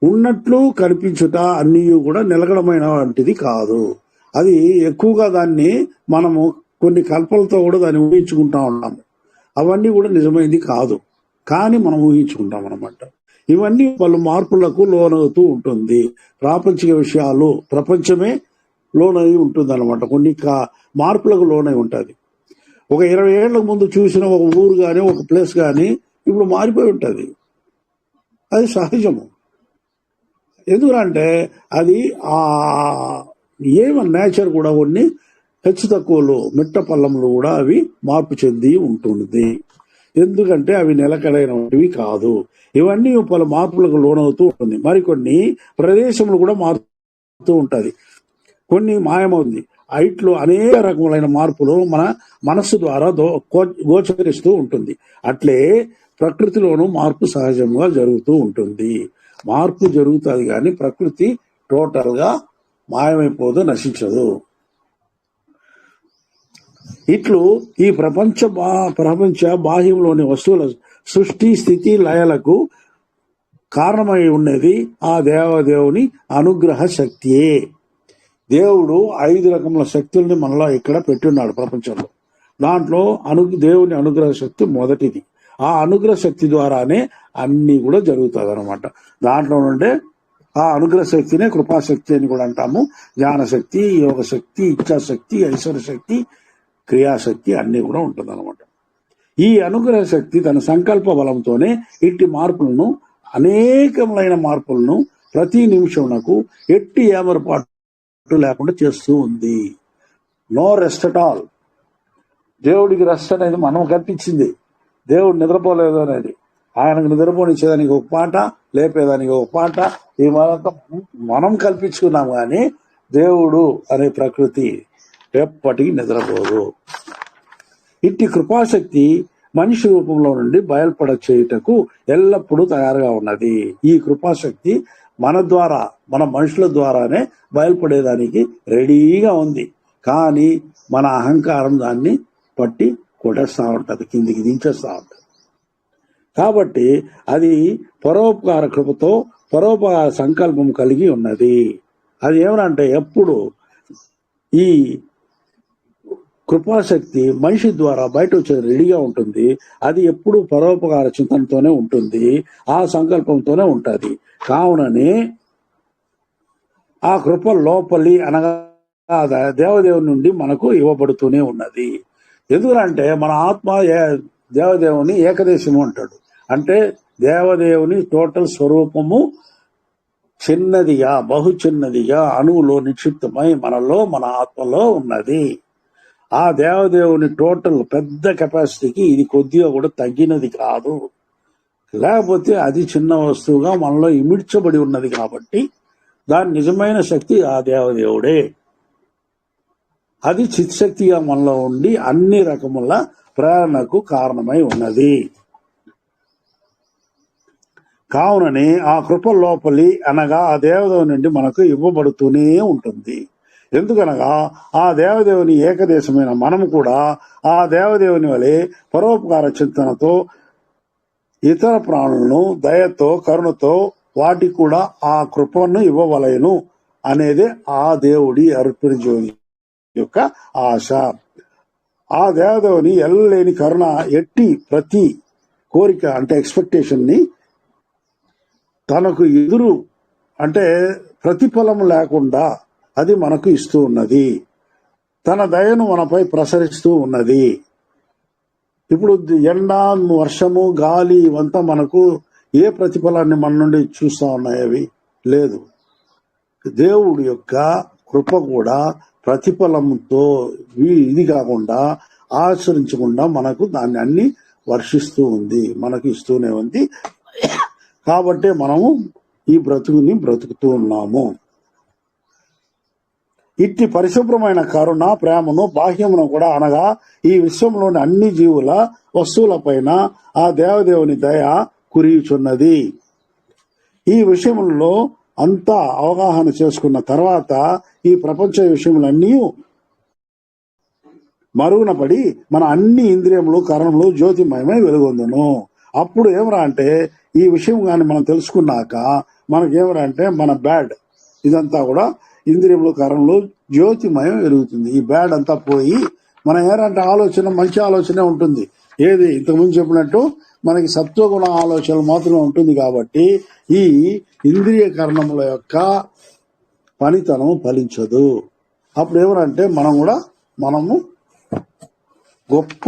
ఉన్నట్లు కనిపించుట అన్నీ కూడా నిలకడమైన వంటిది కాదు. అది ఎక్కువగా దాన్ని మనము కొన్ని కల్పనలతో కూడా దాన్ని ఊహించుకుంటా ఉన్నాము. అవన్నీ కూడా నిజమైనది కాదు, కానీ మనం ఊహించుకుంటాం అనమాట. ఇవన్నీ పలు మార్పులకు లోనవుతూ ఉంటుంది. ప్రాపంచిక విషయాలు ప్రపంచమే లోనై ఉంటుంది అనమాట. కొన్ని మార్పులకు లోనై ఉంటుంది. ఒక 20 ఏళ్ల ముందు చూసిన ఒక ఊరు కానీ ఒక ప్లేస్ కానీ ఇప్పుడు మారిపోయి ఉంటుంది. అది సహజము. ఎందుకంటే అది నేచర్ కూడా కొన్ని హెచ్చు తక్కువలు మిట్ట పల్లములు కూడా అవి మార్పు చెంది ఉంటుంది. ఎందుకంటే అవి నిలకడైనవి కాదు. ఇవన్నీ పలు మార్పులకు లోనవుతూ ఉంటుంది. మరికొన్ని ప్రదేశములు కూడా మారుతూ ఉంటుంది, కొన్ని మాయమవుతుంది. ఇట్లు అనేక రకములైన మార్పులు మన మనస్సు ద్వారా గోచరిస్తూ ఉంటుంది. అట్లే ప్రకృతిలోనూ మార్పు సహజంగా జరుగుతూ ఉంటుంది. మార్పు జరుగుతుంది కానీ ప్రకృతి టోటల్ గా మాయమైపోదు, నశించదు. ఇట్లు ఈ ప్రపంచ బాహ్యంలోని వస్తువుల సృష్టి స్థితి లయలకు కారణమై ఉన్నది ఆ దేవదేవుని అనుగ్రహ శక్తియే. దేవుడు 5 రకముల శక్తుల్ని మనలో ఇక్కడ పెట్టున్నాడు ప్రపంచంలో. దాంట్లో దేవుని అనుగ్రహ శక్తి మొదటిది. ఆ అనుగ్రహ శక్తి ద్వారానే అన్ని కూడా జరుగుతుంది అనమాట. దాంట్లో నుండే ఆ అనుగ్రహ శక్తినే కృపాశక్తి అని కూడా అంటాము. జ్ఞానశక్తి, యోగశక్తి, ఇచ్ఛాశక్తి, ఐశ్వర్య శక్తి, క్రియాశక్తి అన్ని కూడా ఉంటుంది అనమాట. ఈ అనుగ్రహ శక్తి తన సంకల్ప బలంతోనే ఇట్టి మార్పులను, అనేకములైన మార్పులను ప్రతి నిమిషం నాకు ఎట్టి ఏమరపాటు లేకుండా చేస్తూ ఉంది. No rest at all. దేవుడికి రెస్ట్ అనేది మనం కల్పించింది. దేవుడు నిద్రపోలేదు అనేది. ఆయనకు నిద్రపోనిచ్చేదానికి ఒక పాట, లేపేదానికి ఒక పాట, ఈ మనం కల్పించుకున్నాం. కానీ దేవుడు అనే ప్రకృతి ఎప్పటికీ నిద్రపోదు. ఇట్టి కృపాశక్తి మనిషి రూపంలో నుండి బయల్పడ చేయుటకు ఎల్లప్పుడూ తయారుగా ఉన్నది. ఈ కృపాశక్తి మన మనుషుల ద్వారానే బయల్పడేదానికి రెడీగా ఉంది. కానీ మన అహంకారం దాన్ని పట్టి కొట్టేస్తా ఉంటది, కిందికి దించేస్తా ఉంటది. కాబట్టి అది పరోపకార కృపతో పరోపకార సంకల్పం కలిగి ఉన్నది. అది ఏమనంటే ఎప్పుడు ఈ కృపాశక్తి మనిషి ద్వారా బయట వచ్చేది రెడీగా ఉంటుంది. అది ఎప్పుడు పరోపకార చింతనతోనే ఉంటుంది, ఆ సంకల్పంతోనే ఉంటుంది. కావుననే ఆ కృప లోపలి అనగా దేవదేవుని నుండి మనకు ఇవ్వబడుతూనే ఉన్నది. ఎందుకంటే మన ఆత్మ దేవదేవుని ఏకదేశము అంటాడు. అంటే దేవదేవుని టోటల్ స్వరూపము చిన్నదిగా, బహు చిన్నదిగా అణువులో నిక్షిప్తమై మనలో, మన ఆత్మలో ఉన్నది. ఆ దేవదేవుని టోటల్ పెద్ద కెపాసిటీకి ఇది కొద్దిగా కూడా తగ్గినది కాదు. లేకపోతే అది చిన్న వస్తువుగా మనలో ఇమిడ్చబడి ఉన్నది. కాబట్టి దాని నిజమైన శక్తి ఆ దేవదేవుడే. అది చిత్శక్తిగా మనలో ఉండి అన్ని రకముల ప్రేరణకు కారణమై ఉన్నది. కావునని ఆ కృప లోపలి అనగా ఆ దేవదేవుని నుండి మనకు ఇవ్వబడుతూనే ఉంటుంది. ఎందుకనగా ఆ దేవదేవుని ఏకదేశమైన మనము కూడా ఆ దేవదేవుని వలె పరోపకార చింతనతో ఇతర ప్రాణులను దయతో కరుణతో వాటికి కూడా ఆ కృపను ఇవ్వవలెను అనేదే ఆ దేవుడి అర్పణ యొక్క ఆశ. ఆ దేవదేవుని ఎల్లలేని కరుణ ఎట్టి ప్రతి కోరిక అంటే ఎక్స్పెక్టేషన్ ని తనకు ఎదురు అంటే ప్రతిఫలం లేకుండా అది మనకు ఇస్తూ ఉన్నది. తన దయను మనపై ప్రసరిస్తూ ఉన్నది. ఇప్పుడు ఎండ, వర్షము, గాలి ఇవంతా మనకు ఏ ప్రతిఫలాన్ని మన నుండి చూస్తా ఉన్నాయి? అవి లేదు. దేవుడి యొక్క కృప కూడా ప్రతిఫలంతో ఇది కాకుండా ఆచరించకుండా మనకు దాన్ని అన్ని వర్షిస్తూ ఉంది, మనకు ఇస్తూనే ఉంది. కాబట్టి మనము ఈ బ్రతుకుని బ్రతుకుతూ ఉన్నాము. ఇట్టి పరిశుభ్రమైన కరుణ ప్రేమను బాహ్యమును కూడా అనగా ఈ విశ్వంలోని అన్ని జీవుల వస్తువులపైన ఆ దేవదేవుని దయ కురియుచున్నది. ఈ విషయంలో అంతా అవగాహన చేసుకున్న తర్వాత ఈ ప్రపంచ విషయములన్నీ మరుగున పడి మన అన్ని ఇంద్రియములు కరణములు జ్యోతిమయమై వెలుగొందును. అప్పుడు ఏమరా అంటే ఈ విషయం కానీ మనం తెలుసుకున్నాక మనకేమరా అంటే మన బ్యాడ్ ఇదంతా కూడా ఇంద్రియములు కరణములు జ్యోతిమయం వెలుగుతుంది. ఈ బ్యాడ్ అంతా పోయి మన ఏమంటే ఆలోచన మంచి ఆలోచనే ఉంటుంది. ఏది ఇంతకుముందు చెప్పినట్టు మనకి సత్వగుణ ఆలోచనలు మాత్రమే ఉంటుంది. కాబట్టి ఈ ఇంద్రియ కరణముల యొక్క పనితనం ఫలించదు. అప్పుడు ఏమనంటే మనము గొప్ప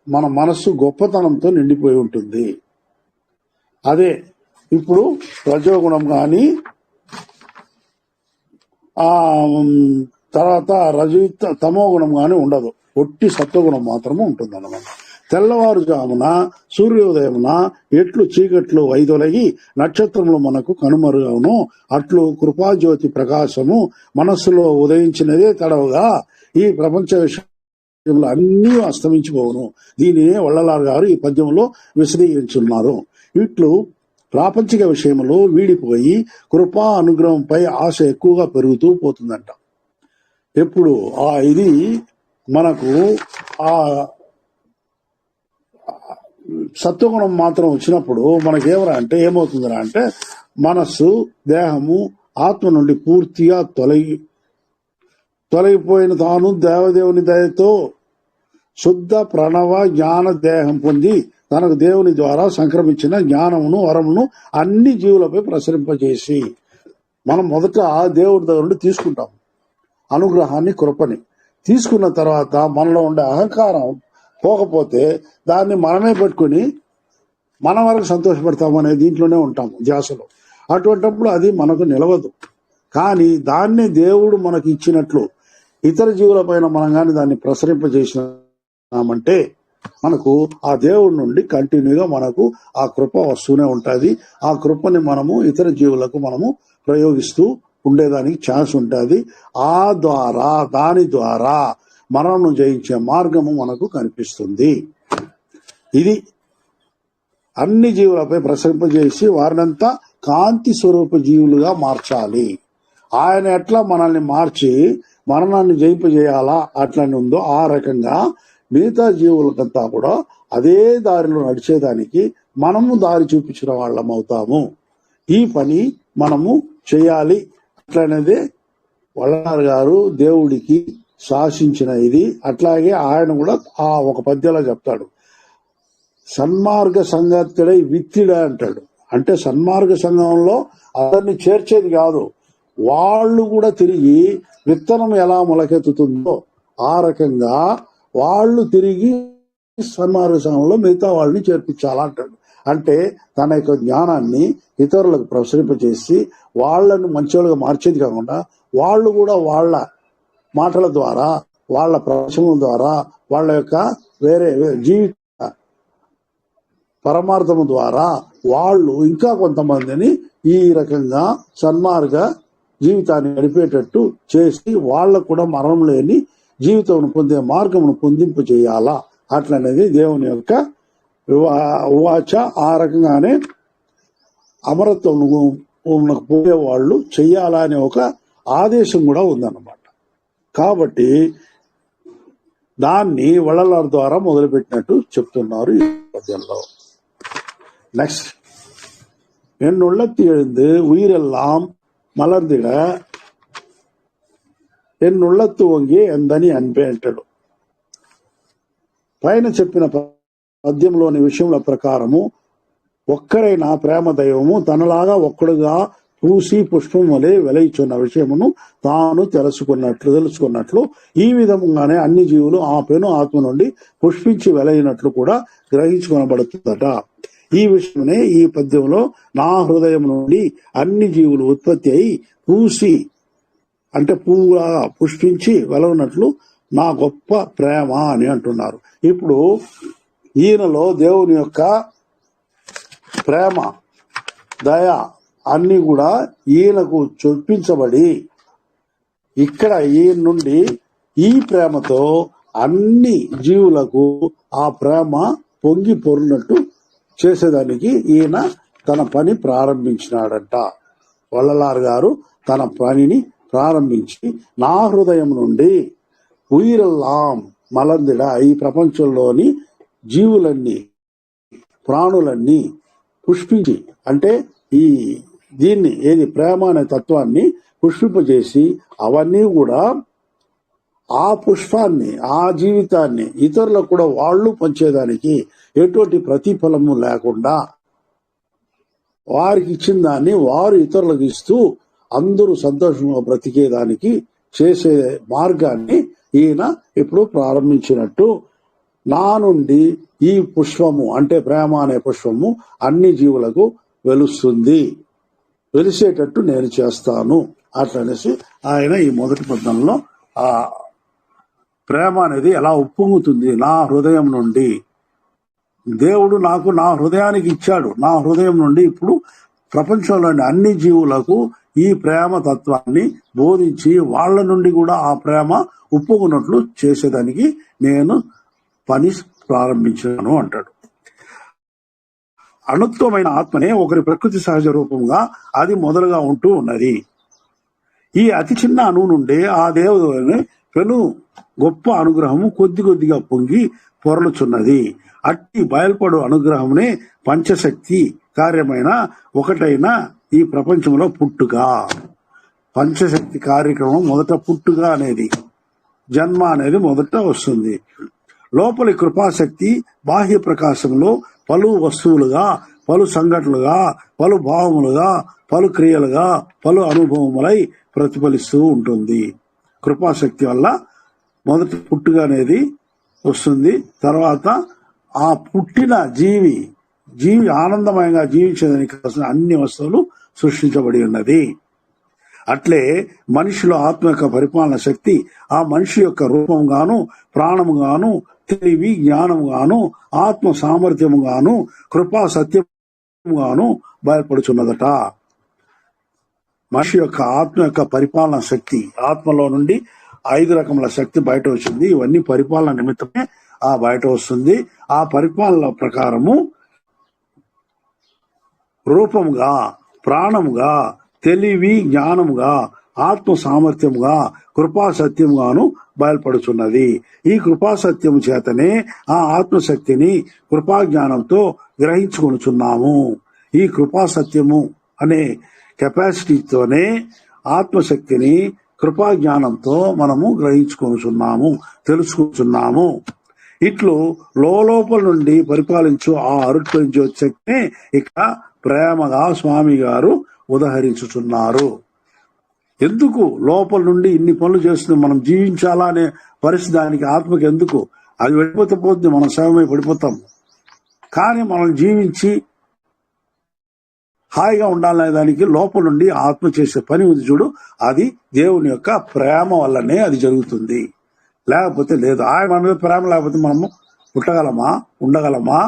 మన మనస్సు గొప్పతనంతో నిండిపోయి ఉంటుంది. అదే ఇప్పుడు రజోగుణం కానీ తర్వాత తమో గుణం కానీ ఉండదు. ఒట్టి సత్వగుణం మాత్రమే ఉంటుంది అన్నమాట. తెల్లవారుజామున సూర్యోదయమున ఎట్లు చీకట్లు వైదొలగి నక్షత్రములు మనకు కనుమరుగవును అట్లు కృపాజ్యోతి ప్రకాశము మనస్సులో ఉదయించినదే తడవుగా ఈ ప్రపంచ విషయంలో అన్నీ అస్తమించిపోవును. దీనినే వల్లలార్ గారు ఈ పద్యంలో విశదీకరించున్నారు. ఇట్లు ప్రాపంచిక విషయములో వీడిపోయి కృపా అనుగ్రహంపై ఆశ ఎక్కువగా పెరుగుతూ పోతుందంట. ఎప్పుడు ఇది మనకు ఆ సత్వగుణం మాత్రం వచ్చినప్పుడు మనకేమరా అంటే ఏమవుతుందిరా అంటే మనస్సు దేహము ఆత్మ నుండి పూర్తిగా తొలగిపోయిన తాను దేవదేవుని దయతో శుద్ధ ప్రణవ జ్ఞాన దేహం పొంది తనకు దేవుని ద్వారా సంక్రమించిన జ్ఞానమును వరమును అన్ని జీవులపై ప్రసరింపజేసి మనం మొదట దేవుడి దగ్గర నుండి తీసుకుంటాం అనుగ్రహాన్ని, కృపని. తీసుకున్న తర్వాత మనలో ఉండే అహంకారం పోకపోతే దాన్ని మనమే పెట్టుకుని మన వరకు సంతోషపడతాము అనే దీంట్లోనే ఉంటాము ధ్యాసలో. అటువంటిప్పుడు అది మనకు నిలవదు. కానీ దాన్ని దేవుడు మనకి ఇచ్చినట్లు ఇతర జీవుల పైన మనం కానీ దాన్ని ప్రసరింపజేసినామంటే మనకు ఆ దేవుడి నుండి కంటిన్యూగా మనకు ఆ కృప వస్తూనే ఉంటుంది. ఆ కృపని మనము ఇతర జీవులకు మనము ప్రయోగిస్తూ ఉండేదానికి ఛాన్స్ ఉంటుంది. దాని ద్వారా మరణను జయించే మార్గము మనకు కనిపిస్తుంది. ఇది అన్ని జీవులపై ప్రసరింపజేసి వారినంతా కాంతి స్వరూప జీవులుగా మార్చాలి. ఆయన ఎట్లా మనల్ని మార్చి మరణాన్ని జయింపజేయాలా అట్లని ఉందో ఆ రకంగా మిగతా జీవులకంతా కూడా అదే దారిలో నడిచేదానికి మనము దారి చూపించిన వాళ్ళం అవుతాము. ఈ పని మనము చేయాలి. అట్లనేదే వల్లార్ గారు దేవుడికి శాసించిన ఇది. అట్లాగే ఆయన కూడా ఆ ఒక పద్యంలో చెప్తాడు, సన్మార్గ సంగతుడై విత్తిడ అంటాడు. అంటే సన్మార్గ సంఘంలో అతన్ని చేర్చేది కాదు, వాళ్ళు కూడా తిరిగి విత్తనం ఎలా మొలకెత్తుతుందో ఆ రకంగా వాళ్ళు తిరిగి సన్మార్గ సంఘంలో మిగతా వాళ్ళని చేర్పించాలంటాడు. అంటే తన యొక్క జ్ఞానాన్ని ఇతరులకు ప్రసరింపచేసి వాళ్ళను మంచోళ్ళుగా మార్చేది కాకుండా వాళ్ళు కూడా వాళ్ళ మాటల ద్వారా, వాళ్ళ ప్రవచనం ద్వారా, వాళ్ళ యొక్క వేరే జీవిత పరమార్థము ద్వారా వాళ్ళు ఇంకా కొంతమందిని ఈ రకంగా సన్మార్గ జీవితాన్ని గడిపేటట్టు చేసి వాళ్ళకు కూడా మరణం లేని జీవితం పొందే మార్గమును పొందింపు చేయాలా అట్లనేది దేవుని యొక్క వాచ. ఆ రకంగానే అమరత్వం పోయే వాళ్ళు చెయ్యాలా అనే ఒక ఆదేశం కూడా ఉందన్నమాట. కాబట్టి దాన్ని వల్లలార్ ద్వారా మొదలుపెట్టినట్టు చెప్తున్నారు ఈ పద్యంలో. నెక్స్ట్, என்னுள்ளத்து எழுந்து உயிரெல்லாம் మలర్దిడ ఎన్నుள்ளత్తు వంగి ఎందని అనిపే అంటాడు. పైన చెప్పిన పద్యంలోని విషయముల ప్రకారము ఒక్కరైనా ప్రేమ దైవము తనలాగా ఒక్కడుగా పూసి పుష్పం వలె వెలయిచున్న విషయమును తాను తెలుసుకున్నట్లు ఈ విధముగానే అన్ని జీవులు ఆ పెను ఆత్మ నుండి పుష్పించి వెలయినట్లు కూడా గ్రహించుకొనబడుతుందట. ఈ విషయమే ఈ పద్యంలో నా హృదయం నుండి అన్ని జీవులు ఉత్పత్తి అయి పూసి అంటే పువ్వుగా పుష్పించి వెలవనట్లు నా గొప్ప ప్రేమ అని అంటున్నారు. ఇప్పుడు ఈయనలో దేవుని యొక్క ప్రేమ, దయ అన్ని కూడా ఈయనకు చొప్పించబడి ఇక్కడ ఈయన నుండి ఈ ప్రేమతో అన్ని జీవులకు ఆ ప్రేమ పొంగి పొరునట్టు చేసేదానికి ఈయన తన పని ప్రారంభించినాడంట. వల్లలార్ గారు తన పనిని ప్రారంభించి నా హృదయం నుండి ఉయిరెల్లాం మలందిడ ఈ ప్రపంచంలోని జీవులన్నీ ప్రాణులన్నీ పుష్పించి అంటే ఈ దీన్ని ఏది ప్రేమ అనే తత్వాన్ని పుష్పింపజేసి అవన్నీ కూడా ఆ పుష్పాన్ని ఆ జీవితాన్ని ఇతరులకు కూడా వాళ్ళు పంచేదానికి ఎటువంటి ప్రతిఫలము లేకుండా వారికి ఇచ్చిన దాన్ని వారు ఇతరులకు ఇస్తూ అందరూ సంతోషంగా బ్రతికేదానికి చేసే మార్గాన్ని ఈయన ఇప్పుడు ప్రారంభించినట్టు నా నుండి ఈ పుష్పము అంటే ప్రేమ అనే పుష్పము అన్ని జీవులకు వెలుస్తుంది, వెలిసేటట్టు నేను చేస్తాను అట్లనేసి ఆయన ఈ మొదటి పద్యంలో ఆ ప్రేమ అనేది ఎలా ఉప్పొంగుతుంది నా హృదయం నుండి. దేవుడు నాకు నా హృదయానికి ఇచ్చాడు. నా హృదయం నుండి ఇప్పుడు ప్రపంచంలోని అన్ని జీవులకు ఈ ప్రేమ తత్వాన్ని బోధించి వాళ్ళ నుండి కూడా ఆ ప్రేమ ఉప్పొంగునట్లు చేసేదానికి నేను పని ప్రారంభించాను అంటాడు. అణుత్వమైన ఆత్మనే ఒకరి ప్రకృతి సహజ రూపంగా అది మొదలుగా ఉంటూ ఉన్నది. ఈ అతి చిన్న అణువు నుండి ఆ దేవుని పెను గొప్ప అనుగ్రహము కొద్ది కొద్దిగా పొంగి పొరలుచున్నది. అట్టి బయల్పడు అనుగ్రహమునే పంచశక్తి కార్యమైన ఒకటైన ఈ ప్రపంచంలో పుట్టుక. పంచశక్తి కార్యక్రమం మొదట పుట్టుక అనేది జన్మ అనేది మొదట వస్తుంది. లోపలి కృపాశక్తి బాహ్య ప్రకాశంలో పలు వస్తువులుగా, పలు సంఘటనలుగా, పలు భావములుగా, పలు క్రియలుగా, పలు అనుభవములై ప్రతిఫలిస్తూ ఉంటుంది. కృపాశక్తి వల్ల మొదటి పుట్టుక అనేది వస్తుంది. తర్వాత ఆ పుట్టిన జీవి ఆనందమయంగా జీవించేదానికి కావాల్సిన అన్ని వస్తువులు సృష్టించబడి ఉన్నది. అట్లే మనిషిలో ఆత్మ యొక్క పరిపాలన శక్తి ఆ మనిషి యొక్క రూపంగాను, ప్రాణముగాను, తెలివి జ్ఞానముగాను, ఆత్మ సామర్థ్యముగాను, కృపా సత్యముగాను బయలుపడుచున్నదట. మనిషి యొక్క ఆత్మ యొక్క పరిపాలన శక్తి, ఆత్మలో నుండి 5 రకముల శక్తి బయట వచ్చింది. ఇవన్నీ పరిపాలన నిమిత్తమే ఆ బయట వస్తుంది. ఆ పరిపాలన ప్రకారము రూపముగా, ప్రాణముగా, తెలివి జ్ఞానముగా, ఆత్మ సామర్థ్యముగా, కృపా సత్యముగాను బయలుపడుచున్నది. ఈ కృపా సత్యము చేతనే ఆ ఆత్మశక్తిని కృపా జ్ఞానంతో గ్రహించుకొనుచున్నాము. ఈ కృపా సత్యము అనే కెపాసిటీతోనే ఆత్మశక్తిని కృపా జ్ఞానంతో మనము గ్రహించుకొనుచున్నాము, తెలుసుకుంటున్నాము. ఇట్లు లోపల నుండి పరిపాలించు ఆ అరుట్పరించే శక్తిని ఇక ప్రేమగా స్వామి గారు ఉదహరించుచున్నారు. ఎందుకు లోపల నుండి ఇన్ని పనులు చేస్తుంది? మనం జీవించాలా అనే పరిస్థితి దానికి ఆత్మకి ఎందుకు? అది వెళ్ళిపోతే పోతుంది, మనం శవమై పడిపోతాం. కానీ మనం జీవించి హాయిగా ఉండాలనే దానికి లోపల నుండి ఆత్మ చేసే పని ఉంది చూడు, అది దేవుని యొక్క ప్రేమ వల్లనే అది జరుగుతుంది. లేకపోతే లేదు. ఆయన మన మీద ప్రేమ లేకపోతే మనము పుట్టగలమా, ఉండగలమా,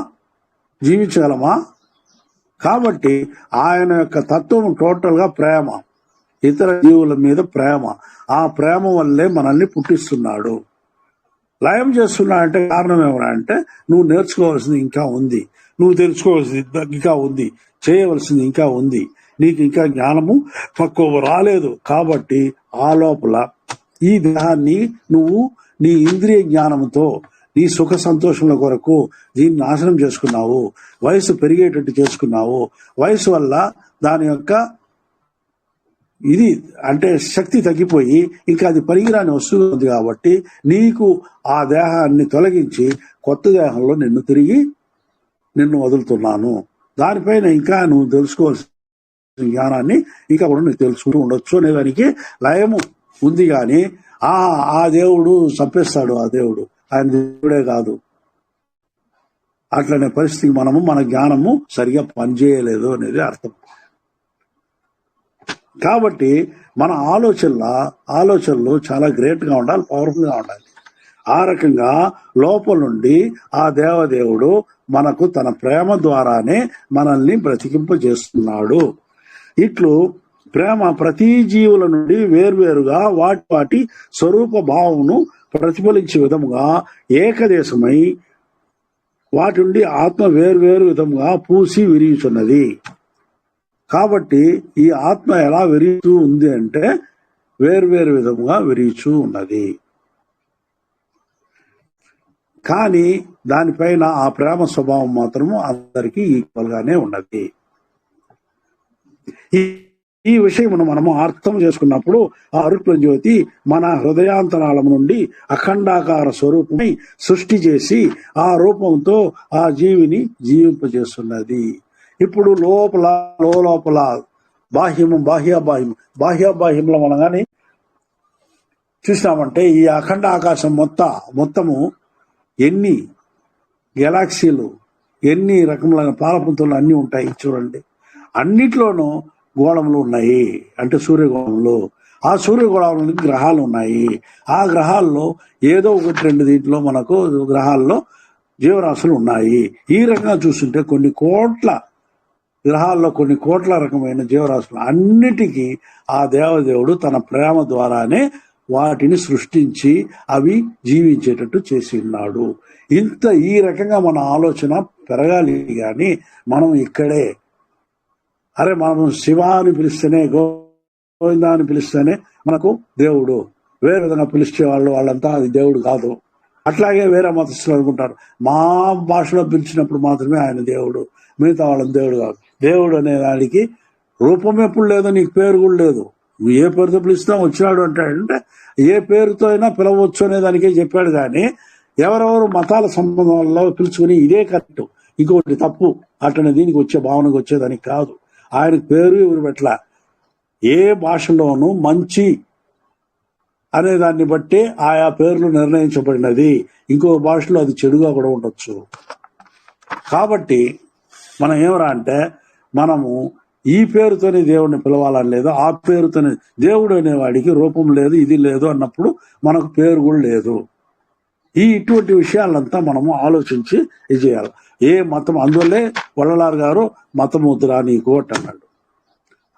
జీవించగలమా? కాబట్టి ఆయన యొక్క తత్వం టోటల్ గా ప్రేమ, ఇతర జీవుల మీద ప్రేమ. ఆ ప్రేమ వల్లే మనల్ని పుట్టిస్తున్నాడు, లయం చేస్తున్నాడంటే కారణం ఏమనంటే నువ్వు నేర్చుకోవాల్సింది ఇంకా ఉంది, నువ్వు తెలుసుకోవాల్సింది ఇంకా ఉంది, చేయవలసింది ఇంకా ఉంది, నీకు ఇంకా జ్ఞానము పక్వ రాలేదు. కాబట్టి ఆ లోపల ఈ దేహాన్ని నువ్వు నీ ఇంద్రియ జ్ఞానంతో నీ సుఖ సంతోషముల కొరకు దీన్ని నాశనం చేసుకున్నావు, వయసు పెరిగేటట్టు చేసుకున్నావు. వయసు వల్ల దాని యొక్క ఇది అంటే శక్తి తగ్గిపోయి ఇంకా అది పనికిరాని వస్తువు ఉంది. కాబట్టి నీకు ఆ దేహాన్ని తొలగించి కొత్త దేహంలో నిన్ను వదులుతున్నాను. దానిపైన ఇంకా నువ్వు తెలుసుకోవాల్సిన జ్ఞానాన్ని ఇంకా కూడా నువ్వు తెలుసుకుంటూ ఉండొచ్చు అనేదానికి లయము ఉంది. కానీ ఆ దేవుడు చంపేస్తాడు, ఆ దేవుడు ఆయన దేవుడే కాదు. అట్లనే పరిస్థితికి మన జ్ఞానము సరిగా పనిచేయలేదు అనేది అర్థం. కాబట్టి మన ఆలోచనలు చాలా గ్రేట్ గా ఉండాలి, పవర్ఫుల్ గా ఉండాలి. ఆ రకంగా లోపల నుండి ఆ దేవదేవుడు మనకు తన ప్రేమ ద్వారానే మనల్ని బ్రతికింపజేస్తున్నాడు. ఇట్లు ప్రేమ ప్రతి జీవుల నుండి వేర్వేరుగా వాటి స్వరూప భావమును ప్రతిఫలించే విధముగా ఏకదేశమై వాటి నుండి ఆత్మ వేర్వేరు విధముగా పూసి విరియుచున్నది. కాబట్టి ఈ ఆత్మ ఎలా విరియుతూ ఉంది అంటే వేర్వేరు విధముగా విరియుచూ ఉన్నది. కానీ దానిపైన ఆ ప్రేమ స్వభావం మాత్రము అందరికీ ఈక్వల్ గానే ఉన్నది. ఈ విషయమును మనము అర్థం చేసుకున్నప్పుడు ఆ అరుట్ల జ్యోతి మన హృదయాంతరాళం నుండి అఖండాకార స్వరూపమై సృష్టి చేసి ఆ రూపంతో ఆ జీవిని జీవింపజేస్తున్నది. ఇప్పుడు లోపల బాహ్యము బాహ్యాబాహ్యంలో మనం కానీ చూసినామంటే ఈ అఖండ ఆకాశం మొత్తము ఎన్ని గెలాక్సీలు, ఎన్ని రకములైన పాలపుంతలు అన్ని ఉంటాయి చూడండి. అన్నిట్లోనూ గోళములు ఉన్నాయి, అంటే సూర్యగోళంలో. ఆ సూర్యగోళంలో గ్రహాలు ఉన్నాయి. ఆ గ్రహాల్లో ఏదో 1-2 దీంట్లో మనకు గ్రహాల్లో జీవరాశులు ఉన్నాయి. ఈ రకంగా చూస్తుంటే కొన్ని కోట్ల గ్రహాల్లో కొన్ని కోట్ల రకమైన జీవరాశులు అన్నిటికీ ఆ దేవదేవుడు తన ప్రేమ ద్వారానే వాటిని సృష్టించి అవి జీవించేటట్టు చేసి ఉన్నాడు. ఈ రకంగా మన ఆలోచన పెరగాలి. కానీ మనం ఇక్కడే మనం శివ అని పిలిస్తేనే, గోవింద అని పిలిస్తేనే మనకు దేవుడు, వేరే విధంగా పిలిచే వాళ్ళంతా అది దేవుడు కాదు. అట్లాగే వేరే మతస్థులు అనుకుంటారు మా భాషలో పిలిచినప్పుడు మాత్రమే ఆయన దేవుడు, మిగతా వాళ్ళని దేవుడు కాదు. దేవుడు అనే దానికి రూపం ఎప్పుడు లేదు, నీకు పేరు కూడా లేదు. నువ్వు ఏ పేరుతో పిలుస్తావు వచ్చినాడు అంటాడంటే ఏ పేరుతో అయినా పిలవచ్చు అనే దానికే చెప్పాడు. కానీ ఎవరెవరు మతాల సంబంధంలో పిలుచుకుని ఇదే కరెక్ట్ ఇంకొకటి తప్పు అట్లనే దీనికి వచ్చే భావనకు వచ్చేదానికి కాదు. ఆయనకు పేరు ఎవరు పెట్టల. ఏ భాషలోనూ మంచి అనే దాన్ని బట్టి ఆయా పేర్లు నిర్ణయించబడినది. ఇంకో భాషలో అది చెడుగా కూడా ఉండొచ్చు. కాబట్టి మనం ఏమరా అంటే మనము ఈ పేరుతోనే దేవుడిని పిలవాలని లేదు, ఆ పేరుతోనే దేవుడు అనేవాడికి రూపం లేదు, ఇది లేదు అన్నప్పుడు మనకు పేరు కూడా లేదు. ఇటువంటి విషయాలంతా మనము ఆలోచించి ఇది చేయాలి. ఏ మతం, అందువల్లే వల్లలార్ గారు మతం వద్దురా నీకు అన్నాడు.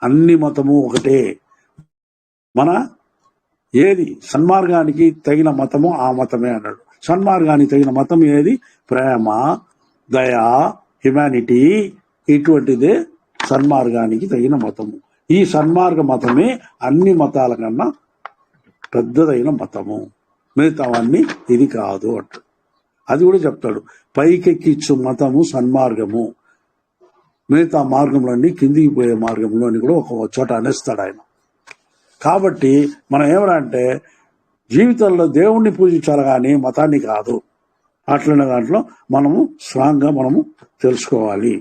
అన్ని మతము ఒకటే, మన ఏది సన్మార్గానికి తగిన మతము ఆ మతమే అన్నాడు. సన్మార్గానికి తగిన మతం ఏది? ప్రేమ, దయ, హ్యుమానిటీ, ఇటువంటిదే సన్మార్గానికి తగిన మతము. ఈ సన్మార్గ మతమే అన్ని మతాల కన్నా పెద్దదైన మతము, మిగతావన్నీ ఇది కాదు అంటాడు. అది కూడా చెప్తాడు, పైకెక్కిచ్చు మతము సన్మార్గము, మిగతా మార్గంలోని కిందికి పోయే మార్గంలో అని కూడా ఒక చోట అనేస్తాడు ఆయన. కాబట్టి మనం ఏమంటే జీవితంలో దేవుణ్ణి పూజించాలి కానీ మతాన్ని కాదు. అట్లనే దాంట్లో మనము స్ట్రాంగ్గా మనము తెలుసుకోవాలి.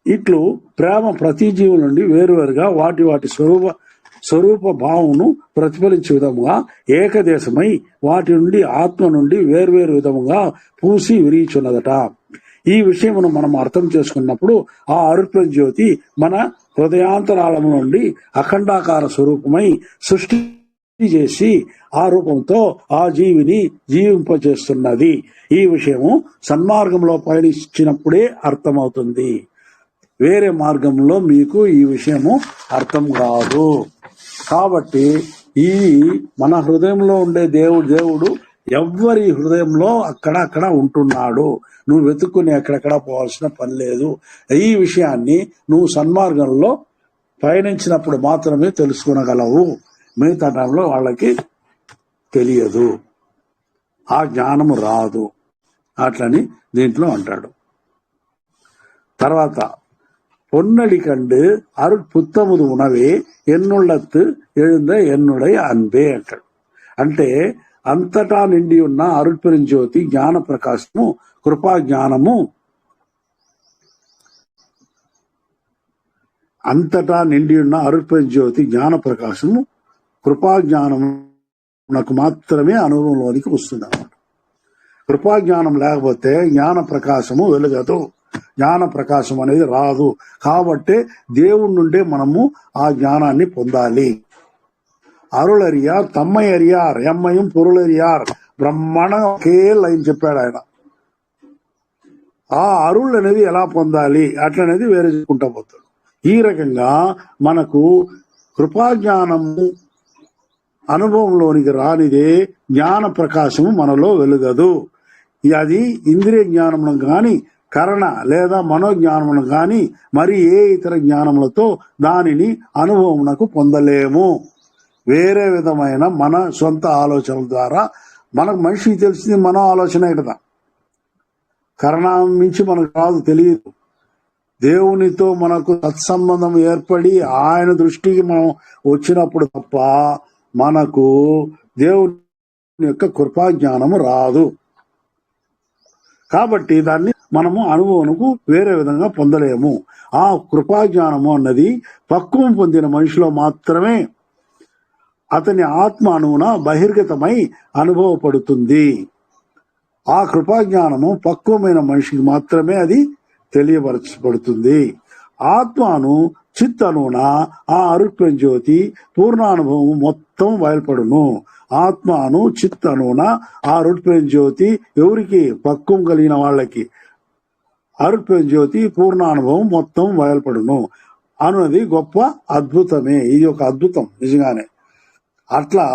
ఇట్లు ప్రేమ ప్రతి జీవుల నుండి వేరువేరుగా వాటి వాటి స్వరూప భావమును ప్రతిఫలించే విధముగా ఏకదేశమై వాటి నుండి ఆత్మ నుండి వేర్వేరు విధముగా పూసి విరిచున్నదట. ఈ విషయమును మనం అర్థం చేసుకున్నప్పుడు ఆ అరుణ జ్యోతి మన హృదయాంతరాళము నుండి అఖండాకార స్వరూపమై సృష్టి చేసి ఆ రూపంతో ఆ జీవిని జీవింపచేస్తున్నది. ఈ విషయము సన్మార్గంలో పయనించినప్పుడే అర్థమవుతుంది. వేరే మార్గంలో మీకు ఈ విషయము అర్థం కాదు. కాబట్టి ఈ మన హృదయంలో ఉండే దేవుడు ఎవ్వరి హృదయంలో అక్కడ ఉంటున్నాడు. నువ్వు వెతుక్కుని ఎక్కడెక్కడ పోవాల్సిన పని లేదు. ఈ విషయాన్ని నువ్వు సన్మార్గంలో పయనించినప్పుడు మాత్రమే తెలుసుకునగలవు. మిగతా టైంలో వాళ్ళకి తెలియదు, ఆ జ్ఞానము రాదు. అట్లని దీంట్లో అంటాడు. తర్వాత பொன்னடி கண்டு அருள் புத்தமுது உணவே ఎన్నుళ్ళత్తు எழுந்த ఎన్నుడై అన్బే అంటాడు. అంటే అంతటా నిండి ఉన్న అరుట్పెరుం జ్యోతి జ్ఞాన ప్రకాశము కృపా జ్ఞానము, అంతటా నిండి ఉన్న అరుట్పెరుం జ్యోతి జ్ఞాన ప్రకాశము కృపా జ్ఞానము నాకు మాత్రమే అనుభవంలోనికి వస్తుంది అన్నమాట. కృపా జ్ఞానం లేకపోతే జ్ఞాన ప్రకాశము వెలుగదు, జ్ఞాన ప్రకాశం అనేది రాదు. కాబట్టి దేవుడి నుండే మనము ఆ జ్ఞానాన్ని పొందాలి. అరుళరియార్ తమ్మై అరియార్ ఎమ్మయం పొరుళరియార్ బ్రహ్మాండంగా ఒకే లైన్ చెప్పాడు ఆయన. ఆ అరుள் అనేది ఎలా పొందాలి అట్లనేది వేరే చెప్పుకుంటా పోతాడు. ఈ రకంగా మనకు కృపాజ్ఞానము అనుభవంలోనికి రానిదే జ్ఞాన ప్రకాశము మనలో వెలుగదు. అది ఇంద్రియ జ్ఞానమును గాని కరణ లేదా మనోజ్ఞానమును గాని మరి ఏ ఇతర జ్ఞానములతో దానిని అనుభవమునకు పొందలేము. వేరే విధమైన మన సొంత ఆలోచనల ద్వారా మనకు మనిషికి తెలిసింది మనో ఆలోచనే కదా, కరణం మించి మనకు రాదు, తెలియదు. దేవునితో మనకు సత్సంబంధం ఏర్పడి ఆయన దృష్టికి మనం వచ్చినప్పుడు తప్ప మనకు దేవుని యొక్క కృపాజ్ఞానము రాదు. కాబట్టి దాన్ని మనము అనుభవమునకు వేరే విధంగా పొందలేము. ఆ కృపాజ్ఞానము అన్నది పక్వం పొందిన మనిషిలో మాత్రమే అతని ఆత్మ అణువున బహిర్గతమై అనుభవపడుతుంది. ఆ కృపాజ్ఞానము పక్వమైన మనిషికి మాత్రమే అది తెలియపరచబడుతుంది. ఆత్మను చిత్ అణువున ఆ అరుణ జ్యోతి పూర్ణానుభవం మొత్తం బయలుపడును. ఆత్మను చిత్ అణువున ఆ అరుణ జ్యోతి ఎవరికి? పక్వం కలిగిన వాళ్ళకి అరుణ జ్యోతి పూర్ణానుభవం మొత్తం బయలుపడును అన్నది గొప్ప అద్భుతమే. ఇది ఒక అద్భుతం నిజంగానే. అట్లా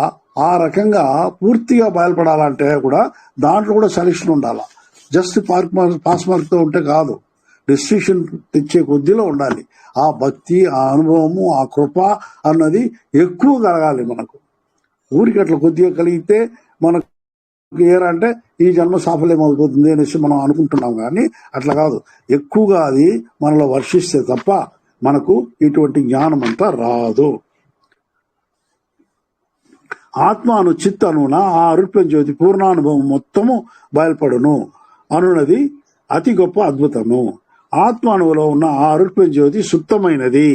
ఆ రకంగా పూర్తిగా బయలుపడాలంటే కూడా దాంట్లో కూడా సెలక్షన్ ఉండాలి. జస్ట్ పాస్ మార్క్ తో ఉంటే కాదు, డిస్టింక్షన్ తెచ్చే కొద్దిలో ఉండాలి. ఆ భక్తి, ఆ అనుభవము, ఆ కృప అన్నది ఎక్కువ కలగాలి మనకు. ఊరికి అట్లా కొద్దిగా కలిగితే మనకు ఏరంటే ఈ జన్మ సాఫల్యం అయిపోతుంది అనేసి మనం అనుకుంటున్నాం. కానీ అట్లా కాదు, ఎక్కువగా అది మనలో వర్షిస్తే తప్ప మనకు ఇటువంటి జ్ఞానం అంతా రాదు. ఆత్మను చిత్ అనున ఆ అరుణ జ్యోతి పూర్ణానుభవం మొత్తము బయలుపడును అనున్నది అతి గొప్ప అద్భుతము. ఆత్మ అణువులో ఉన్న ఆ అరుణ జ్యోతి శుద్ధమైనది.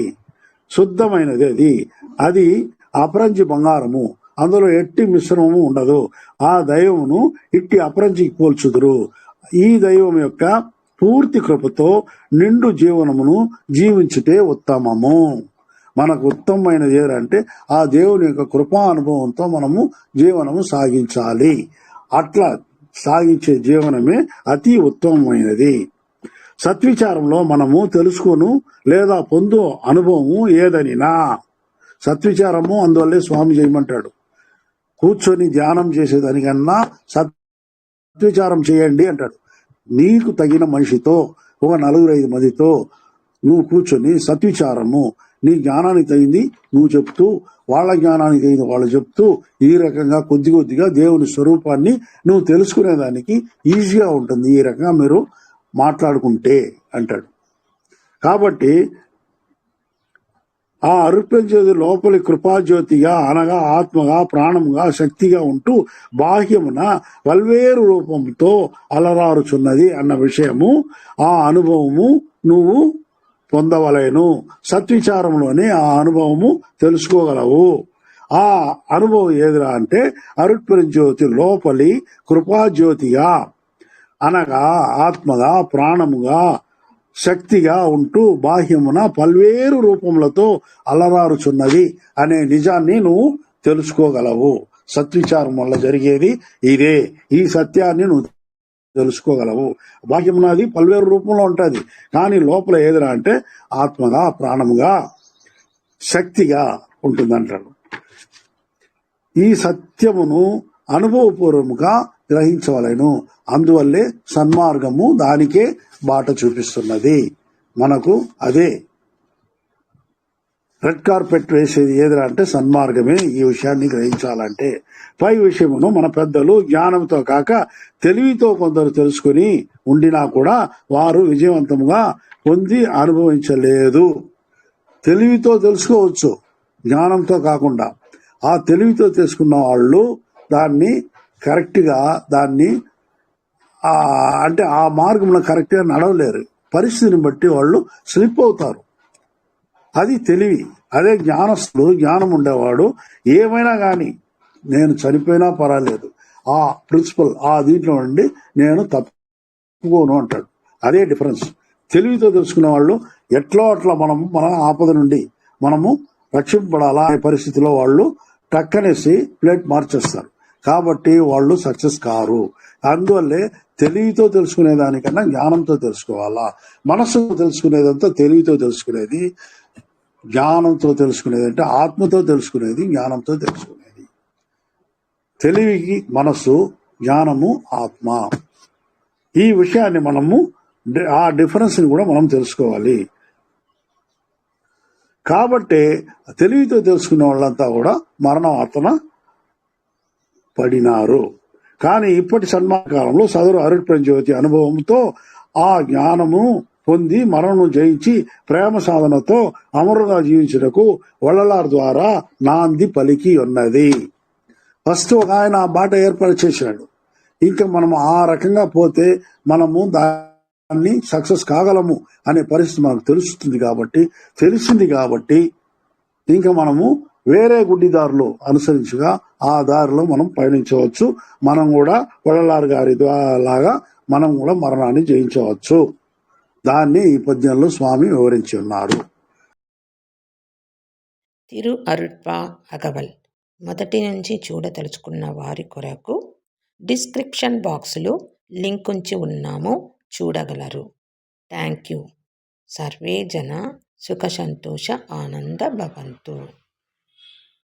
అది అపరంజి బంగారము, అందులో ఎట్టి మిశ్రమము ఉండదు. ఆ దైవమును ఇట్టి అపరంజికి పోల్చుదురు. ఈ దైవం యొక్క పూర్తి కృపతో నిండు జీవనమును జీవించుటే ఉత్తమము. మనకు ఉత్తమమైనది ఏదంటే ఆ దేవుని యొక్క కృపా అనుభవంతో మనము జీవనము సాగించాలి. అట్లా సాగించే జీవనమే అతి ఉత్తమమైనది. సత్విచారంలో మనము తెలుసుకొను లేదా పొందు అనుభవము ఏదనినా, సత్విచారము అందువల్లే స్వామి చేయమంటాడు, కూర్చొని ధ్యానం చేసేదానికన్నా సత్విచారం చేయండి అంటాడు. నీకు తగిన మనిషితో ఒక 4-5 మందితో నువ్వు కూర్చొని సత్విచారము, నీ జ్ఞానానికి తగింది నువ్వు చెప్తూ, వాళ్ళ జ్ఞానానికి తగింది వాళ్ళు చెప్తూ, ఈ రకంగా కొద్ది కొద్దిగా దేవుని స్వరూపాన్ని నువ్వు తెలుసుకునేదానికి ఈజీగా ఉంటుంది ఈ రకంగా మీరు మాట్లాడుకుంటే అంటాడు. కాబట్టి ఆ అర్పించేది లోపలి కృపాజ్యోతిగా అనగా ఆత్మగా ప్రాణముగా శక్తిగా ఉంటూ బాహ్యమున వల్వేరు రూపంతో అలరారుచున్నది అన్న విషయము, ఆ అనుభవము నువ్వు పొందవలేను. సత్విచారంలోనే ఆ అనుభవము తెలుసుకోగలవు. ఆ అనుభవం ఏదిరా అంటే అరుట్పరింజ్యోతి లోపలి కృపాజ్యోతిగా అనగా ఆత్మగా ప్రాణముగా శక్తిగా ఉంటూ బాహ్యమున పల్వేరు రూపములతో అలరారుచున్నది అనే నిజాన్ని నువ్వు తెలుసుకోగలవు. సత్విచారం వల్ల జరిగేది ఇదే. ఈ సత్యాన్ని నువ్వు తెలుసుకోగలవు. బాహ్యమున అది పల్వేరు రూపంలో ఉంటుంది, కానీ లోపల ఏదిరా అంటే ఆత్మగా ప్రాణముగా శక్తిగా ఉంటుందంటాడు. ఈ సత్యమును అనుభవపూర్వముగా గ్రహించవలెను. అందువల్లే సన్మార్గము దానికే బాట చూపిస్తున్నది. మనకు అదే రెడ్ కార్పెట్ వేసేది ఏదిరా అంటే సన్మార్గమే. ఈ విషయాన్ని గ్రహించాలంటే పై విషయమును మన పెద్దలు జ్ఞానంతో కాక తెలివితో కొందరు తెలుసుకుని ఉండినా కూడా వారు విజయవంతముగా పొంది అనుభవించలేదు. తెలివితో తెలుసుకోవచ్చు, జ్ఞానంతో కాకుండా. ఆ తెలివితో తెలుసుకున్న వాళ్ళు దాన్ని కరెక్ట్గా అంటే ఆ మార్గంలో కరెక్ట్గా నడవలేరు. పరిస్థితిని బట్టి వాళ్ళు స్లిప్ అవుతారు. అది తెలివి. అదే జ్ఞానస్తుడు, జ్ఞానం ఉండేవాడు ఏమైనా కానీ నేను చనిపోయినా పర్వాలేదు, ఆ ప్రిన్సిపల్ ఆ దీంట్లో నుండి నేను తప్పుకోను అంటాడు. అదే డిఫరెన్స్. తెలివితో తెలుసుకునే వాళ్ళు ఎట్లా అట్లా మన ఆపద నుండి మనము రక్షింపబడాలా అనే పరిస్థితిలో వాళ్ళు టక్కనేసి ప్లేట్ మార్చేస్తారు. కాబట్టి వాళ్ళు సక్సెస్ కారు. అందువల్లే తెలివితో తెలుసుకునేదానికన్నా జ్ఞానంతో తెలుసుకోవాలా. మనస్సుతో తెలుసుకునేదంతా తెలివితో తెలుసుకునేది, జ్ఞానంతో తెలుసుకునేది అంటే ఆత్మతో తెలుసుకునేది, జ్ఞానంతో తెలుసుకునేది. తెలివికి మనస్సు, జ్ఞానము ఆత్మ. ఈ విషయాన్ని మనము ఆ డిఫరెన్స్ని కూడా మనం తెలుసుకోవాలి. కాబట్టి తెలివితో తెలుసుకునే వాళ్ళంతా కూడా మరణవార్తన పడినారు. కానీ ఇప్పటి సన్మాకాలంలో సదరు అరుట్పరింజ్యోతి అనుభవంతో ఆ జ్ఞానము పొంది మరణము జయించి ప్రేమ సాధనతో అమరుగా జీవించుటకు వள்ளలార్ ద్వారా నాంది పలికి ఉన్నది. ఫస్ట్ ఒక ఆయన ఆ బాట ఏర్పాటు చేశాడు. ఇంకా మనం ఆ రకంగా పోతే మనము దాన్ని సక్సెస్ కాగలము అనే పరిస్థితి మనకు తెలిసింది కాబట్టి ఇంకా మనము వేరే గుడ్డిదారులు అనుసరించగా ఆ దారిలో మనం పయనించవచ్చు. మనం కూడా వள்ளలార్ గారి లాగా మనం కూడా మరణాన్ని జయించవచ్చు. దాన్ని ఈ పద్యంలో స్వామి వివరించి ఉన్నారు. తిరు అరుట్పా అగవల్ మొదటి నుంచి చూడదలుచుకున్న వారి కొరకు డిస్క్రిప్షన్ బాక్సులో లింక్ ఉంచి ఉన్నాము, చూడగలరు. Thank you. సర్వే జన సుఖ సంతోష ఆనంద భవంతు.